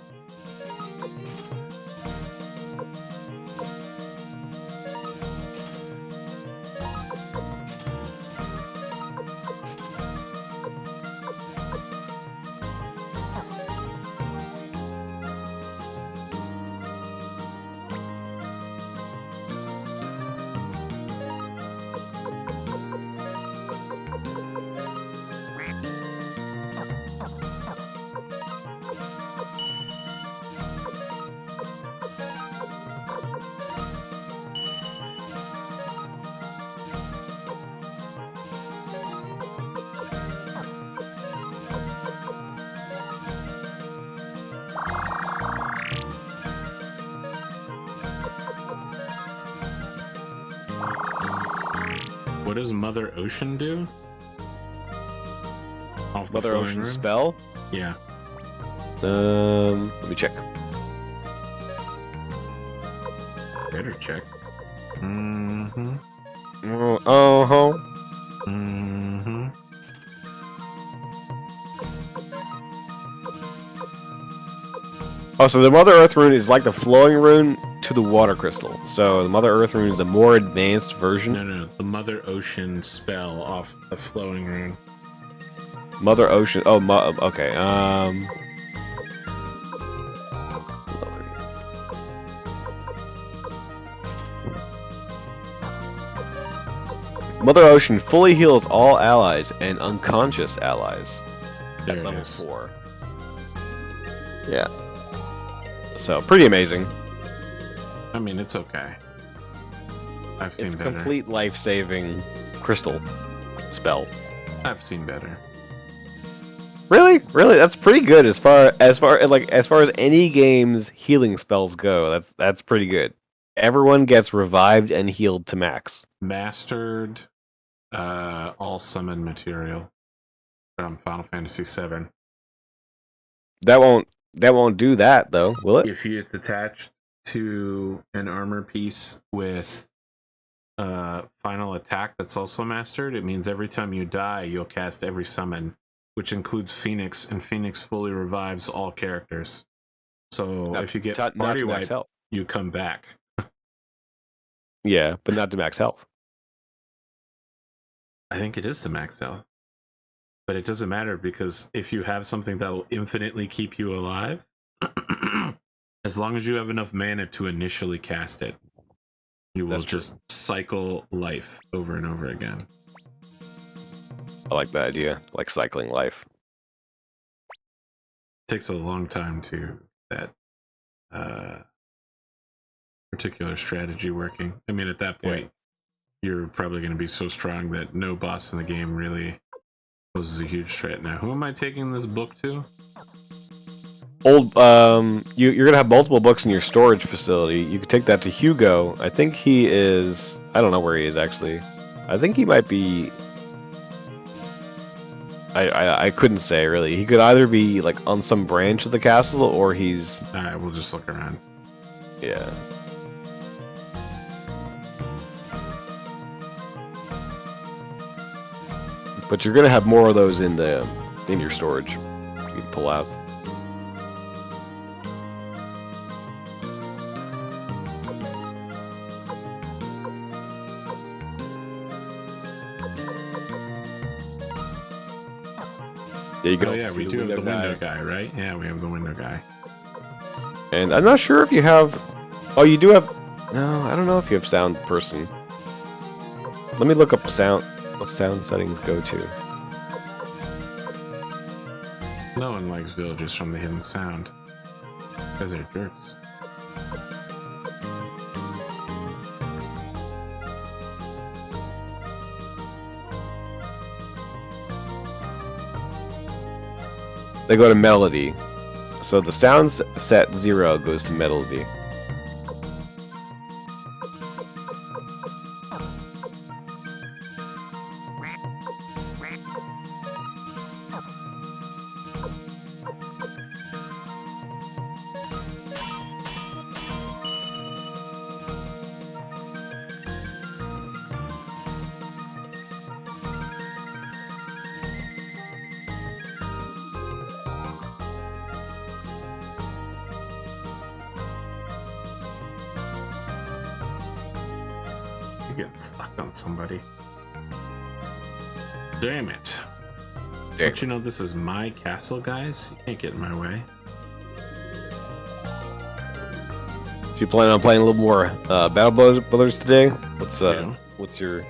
What does Mother Ocean do? Off the Mother flowing Ocean room? spell? Yeah. Let me check. Better check. Mm-hmm. Uh-huh. Mm-hmm. Oh, so the Mother Earth rune is like the flowing rune to the water crystal. So the Mother Earth rune is a more advanced version. No. The Mother Ocean spell off the flowing rune. Mother Ocean. Oh, okay. Mother Ocean fully heals all allies and unconscious allies. There At it level is. 4. Yeah. So pretty amazing. I mean, it's okay. I've seen It's a better. complete life-saving crystal spell. I've seen better. Really, that's pretty good as far as any game's healing spells go. That's pretty good. Everyone gets revived and healed to max. Mastered all summon material from Final Fantasy VII. That won't do that though, will it? If it's attached to an armor piece with final attack that's also mastered, it means every time you die, you'll cast every summon, which includes Phoenix, and Phoenix fully revives all characters. So if you get party wipe, you come back. Yeah, but not to max health. I think it is to max health. But it doesn't matter, because if you have something that will infinitely keep you alive, as long as you have enough mana to initially cast it, you will just cycle life over and over again. I like that idea, like cycling life. It takes a long time to that particular strategy working. I mean, at that point, you're probably going to be so strong that no boss in the game really poses a huge threat. Now, who am I taking this book to? You're gonna have multiple books in your storage facility. You could take that to Hugo. I think he is. I don't know where he is actually. I think he might be. I couldn't say really. He could either be like on some branch of the castle, or he's. Alright, we'll just look around. Yeah. But you're gonna have more of those in your storage. You can pull out. Yeah, you can also we see do have the guy. window guy, right? Yeah, we have the window guy. And I'm not sure if you have. Oh, you do have. No, I don't know if you have sound person. Let me look up sound. What sound settings go to? No one likes villagers from the hidden sound, because they're jerks. They go to melody. So the sound set 0 goes to melody. getting stuck on somebody. Damn it. Damn. Don't you know this is my castle, guys? You can't get in my way. So you plan on playing a little more Battle Brothers today? What's your...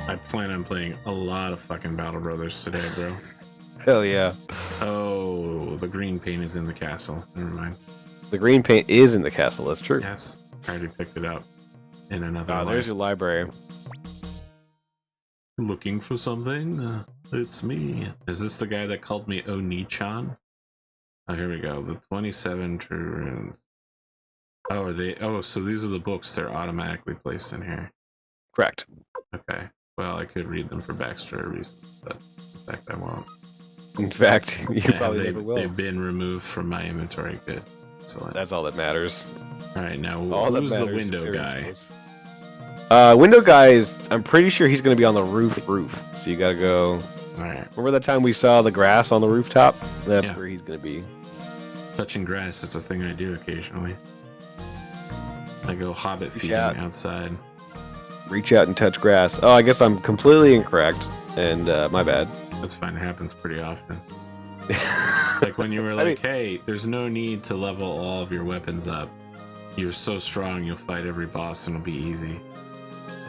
I plan on playing a lot of fucking Battle Brothers today, bro. Hell yeah. Oh, the green paint is in the castle. Never mind. The green paint is in the castle, that's true. Yes, I already picked it up in another Ah, life. there's your library. Looking for something? It's me. Is this the guy that called me Oni-chan? Oh, here we go. The 27 true runes. Oh, are they? Oh, so these are the books. They're automatically placed in here. Correct. Okay. Well, I could read them for backstory reasons, but in fact, I won't. In fact, you Yeah, probably never will. They've been removed from my inventory. Good. Excellent. That's all that matters. All right, now All that who's the matters window is guy? Window guy is... I'm pretty sure he's going to be on the roof. So you got to go... All right. Remember that time we saw the grass on the rooftop? That's Yeah. where he's going to be. Touching grass, it's a thing I do occasionally. I go hobbit feeding out. outside. Reach out and touch grass. Oh, I guess I'm completely incorrect. And my bad. That's fine. It happens pretty often. Like when you were like, hey, there's no need to level all of your weapons up. You're so strong, you'll fight every boss and it'll be easy.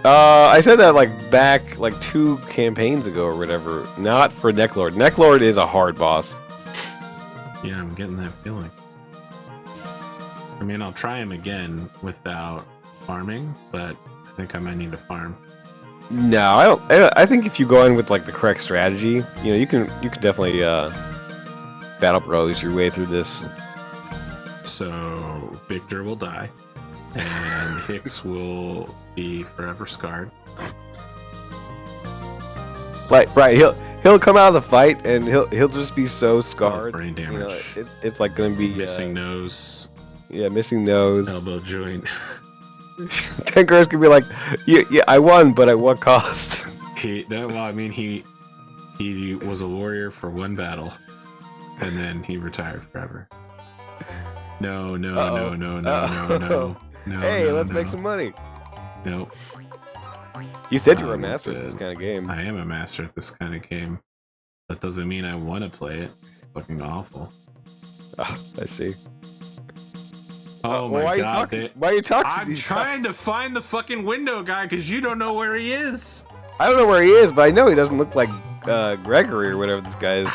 I said that back 2 campaigns ago or whatever. Not for Necklord. Necklord is a hard boss. Yeah, I'm getting that feeling. I mean, I'll try him again without farming, but I think I might need to farm. No, I don't. I think if you go in with the correct strategy, you can definitely battle bros your way through this. So Victor will die, and Hicks will be forever scarred. Right, he'll come out of the fight and he'll just be so scarred. Brain damage. It's gonna be Missing nose. Yeah, missing nose. Elbow joint. Tenkar's gonna be like, yeah, I won, but at what cost? He was a warrior for one battle, and then he retired forever. No. Hey, let's make some money. No. You said you were a master at this kind of game. I am a master at this kind of game. That doesn't mean I want to play it. It's fucking awful. Oh, I see. Oh my god! Why are you talking? I'm trying to find the fucking window guy because you don't know where he is. I don't know where he is, but I know he doesn't look like Gregory or whatever this guy is.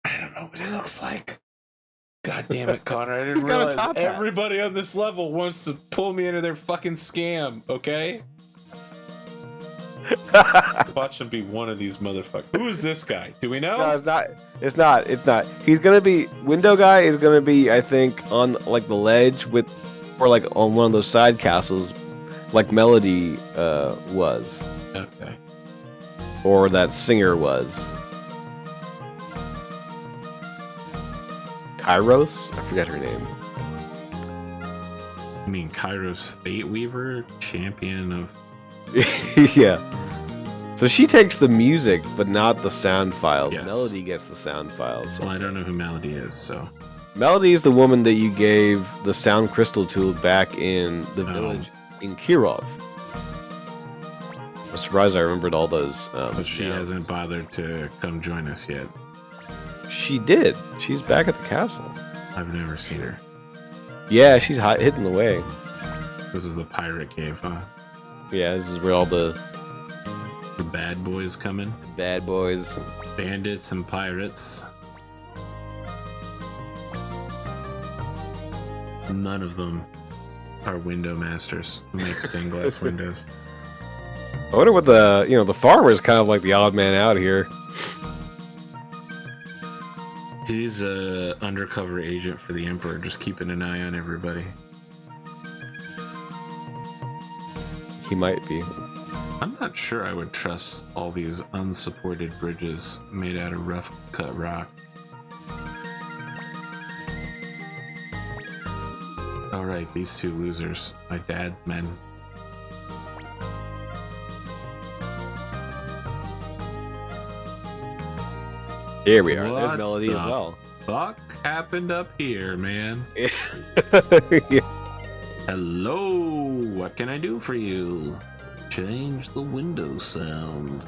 I don't know what he looks like. God damn it, Connor! I didn't realize everybody on this level wants to pull me into their fucking scam. Okay. Watch him be one of these motherfuckers. Who is this guy? Do we know? No, it's not. He's gonna be window guy is gonna be, I think, on the ledge or on one of those side castles, like Melody was. Okay. Or that singer was. Kairos? I forget her name. You mean Kairos Fate Weaver, champion of... Yeah. So she takes the music, but not the sound files. Yes. Melody gets the sound files. Well, I don't know who Melody is, so... Melody is the woman that you gave the sound crystal to back in the village in Kirov. I'm surprised I remembered all those. But she hasn't bothered to come join us yet. She did. She's back at the castle. I've never seen her. Yeah, she's hitting the way. This is the pirate cave, huh? Yeah, this is where all the bad boys coming. Bad boys. Bandits and pirates. None of them are window masters who make stained glass windows. I wonder what the farmer is kind of like the odd man out here. He's a undercover agent for the Emperor, just keeping an eye on everybody. He might be. I'm not sure I would trust all these unsupported bridges made out of rough cut rock. Alright, these two losers. My dad's men. Here we are. What There's Melody as the well. Fuck happened up here, man? Yeah. Hello, what can I do for you? change the window sound.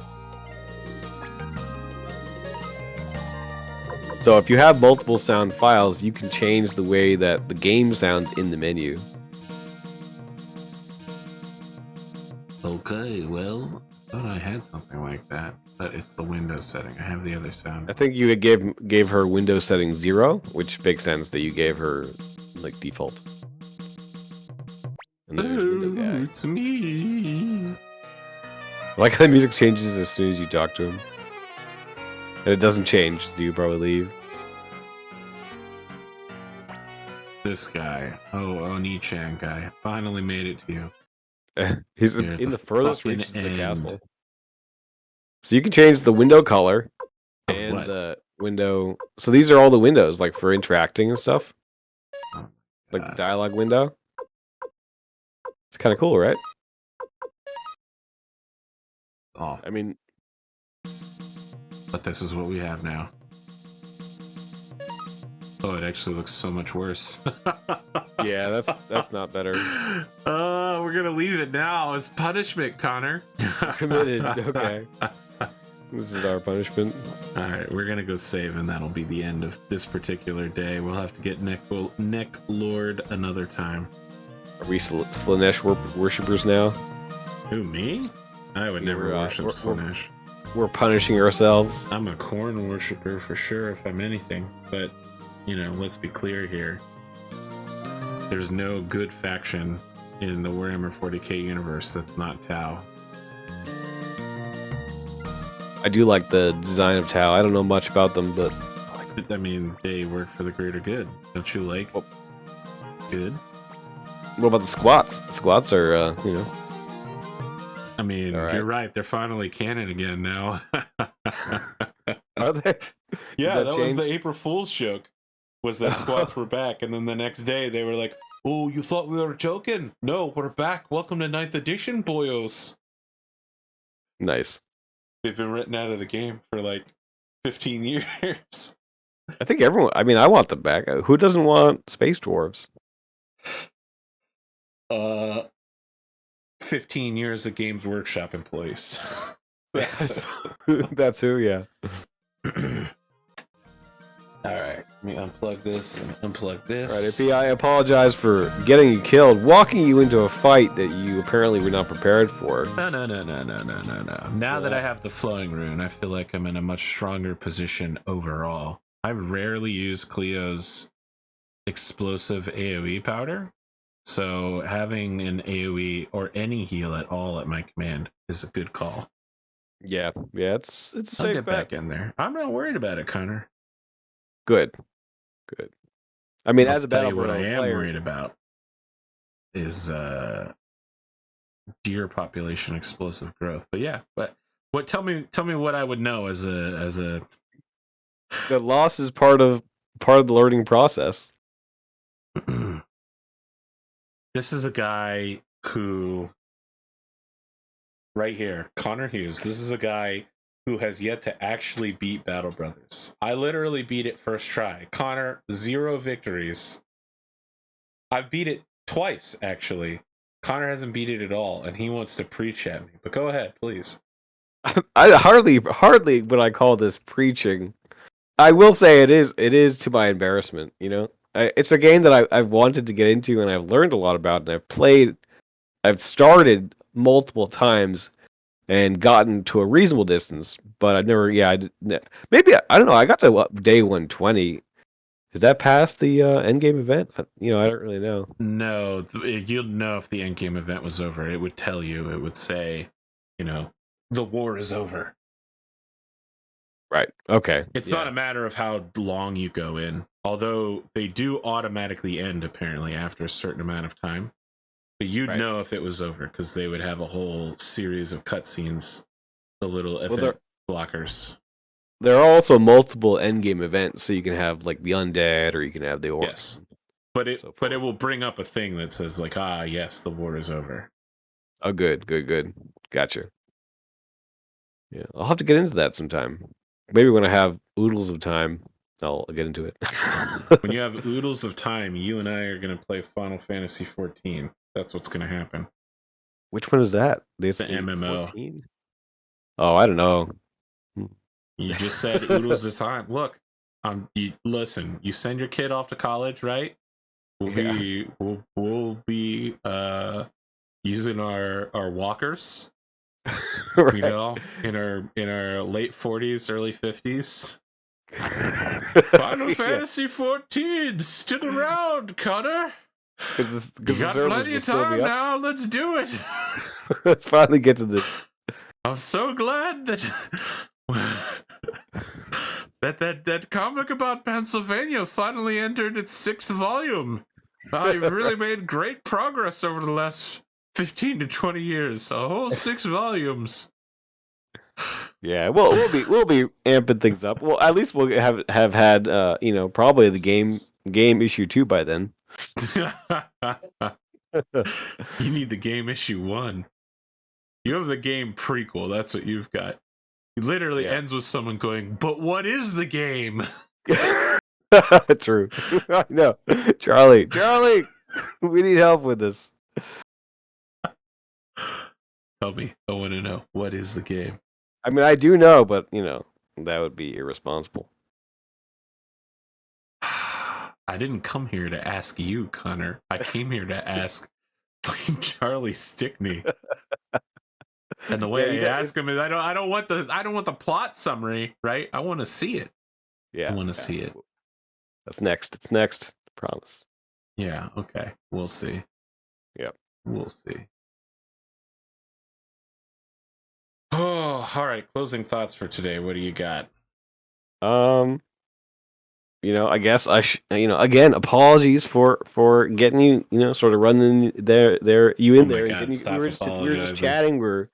So if you have multiple sound files, you can change the way that the game sounds in the menu. Okay, well, I thought I had something like that, but it's the window setting. I have the other sound. I think you gave her Windows setting 0, which makes sense that you gave her like default. And there's window guy. It's me. I like how the music changes as soon as you talk to him. And it doesn't change, so you probably leave. This guy. Oh, Oni-chan guy. Finally made it to you. He's You're at in the the furthest fucking reaches of the end. castle. So you can change the window color Of and what? the window. So these are all the windows, like for interacting and stuff. Oh, Like the God. dialogue window. It's kind of cool, right? Awful. I mean, But this is what we have now. Oh, it actually looks so much worse. yeah, that's not better. We're gonna leave it now as punishment, Connor. Committed. Okay. This is our punishment. All right, we're gonna go save, and that'll be the end of this particular day. We'll have to get Nick Lord another time. Are we Slanesh worshippers now? Who, me? I would never worship Slanesh. We're punishing ourselves. I'm a corn worshiper for sure, if I'm anything. But, you know, let's be clear here. There's no good faction in the Warhammer 40k universe that's not Tau. I do like the design of Tau. I don't know much about them, but I mean, they work for the greater good. Don't you like good? what about the squats? The squats are, you know. I mean, All right. You're right. They're finally canon again now. Are they? Yeah, Did that was change? the April Fool's joke. Was that squats were back, and then the next day they were like, "Oh, you thought we were joking? No, we're back. Welcome to 9th edition, boyos." Nice. They've been written out of the game for like 15 years. I think everyone. I mean, I want them back. Who doesn't want space dwarves? 15 years of Games Workshop employees. That's who. Yeah. All right, let me unplug this and unplug this. All right, AP, I apologize for getting you killed, walking you into a fight that you apparently were not prepared for. No. Now that I have the flowing rune, I feel like I'm in a much stronger position overall. I rarely use Cleo's explosive AoE powder, so having an AoE or any heal at all at my command is a good call. Yeah, it's a I'll safe get bet. back in there. I'm not worried about it, Connor. Good. I mean, I'll as a tell you Battleborn what I am player, worried about is deer population explosive growth. But yeah, but what? Tell me what I would know as a. the loss is part of the learning process. This is a guy who, right here, ConorHughes. This is a guy who has yet to actually beat Battle Brothers. I literally beat it first try. Connor, 0 victories. I've beat it twice, actually. Connor hasn't beat it at all, and he wants to preach at me. But go ahead, please. I hardly would I call this preaching. I will say it is to my embarrassment. You know, it's a game that I've wanted to get into and I've learned a lot about, and I've started multiple times and gotten to a reasonable distance, but I've never. Yeah, maybe I don't know. I got to day 120. Is that past the end game event? You know, I don't really know. No, you'd know if the endgame event was over. It would tell you. It would say, you know, the war is over. Right. Okay. It's yeah. not a matter of how long you go in, although they do automatically end apparently after a certain amount of time. But you'd know if it was over because they would have a whole series of cutscenes, the little event blockers. There are also multiple endgame events, so you can have like the undead, or you can have the orcs. Yes, but it will bring up a thing that says like, yes, the war is over. Oh, good. Gotcha. Yeah, I'll have to get into that sometime. Maybe when I have oodles of time, I'll get into it. When you have oodles of time, you and I are going to play Final Fantasy 14. That's what's going to happen. Which one is that? It's The MMO. 14? Oh, I don't know. You just said oodles of time. Look, you listen. You send your kid off to college, right? We'll be using our walkers. Right. You know, in our late 40s, early 50s. Final Fantasy 14, still around, Connor. Because You got plenty of time now. Let's do it. Let's finally get to this. I'm so glad that that comic about Pennsylvania finally entered its 6th volume. You've really made great progress over the last 15 to 20 years. A whole 6 volumes. Yeah, well, we'll be amping things up. Well, at least we'll have had probably the game issue 2 by then. You need the game issue 1. You have the game prequel. That's what you've got. It literally ends with someone going, "But what is the game?" True. I know. Charlie, we need help with this. Tell me. I want to know. What is the game? I mean, I do know, but that would be irresponsible. I didn't come here to ask you, Connor. I came here to ask Charlie Stickney. And the way I ask him is, I don't want the plot summary, right? I want to see it. Yeah, I want to see it. That's next. It's next. I promise. Yeah. Okay. We'll see. Yep. We'll see. Oh, all right. Closing thoughts for today. What do you got? I guess again, apologies for getting you, sort of running there you in there. God, and stop we were just chatting. We're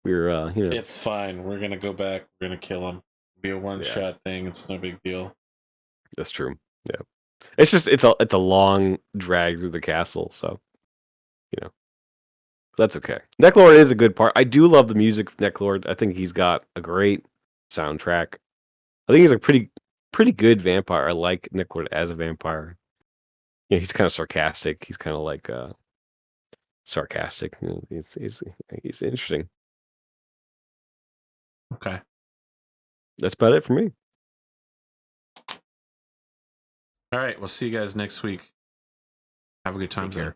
It's fine. We're gonna go back. We're gonna kill him. Be a one-shot thing. It's no big deal. That's true. Yeah. It's just it's a long drag through the castle, so that's okay. Necklord is a good part. I do love the music of Necklord. I think he's got a great soundtrack. I think he's a pretty good vampire. I like Necklord as a vampire. He's kind of sarcastic. He's kind of like sarcastic. He's interesting. Okay. That's about it for me. All right. We'll see you guys next week. Have a good time, Take care.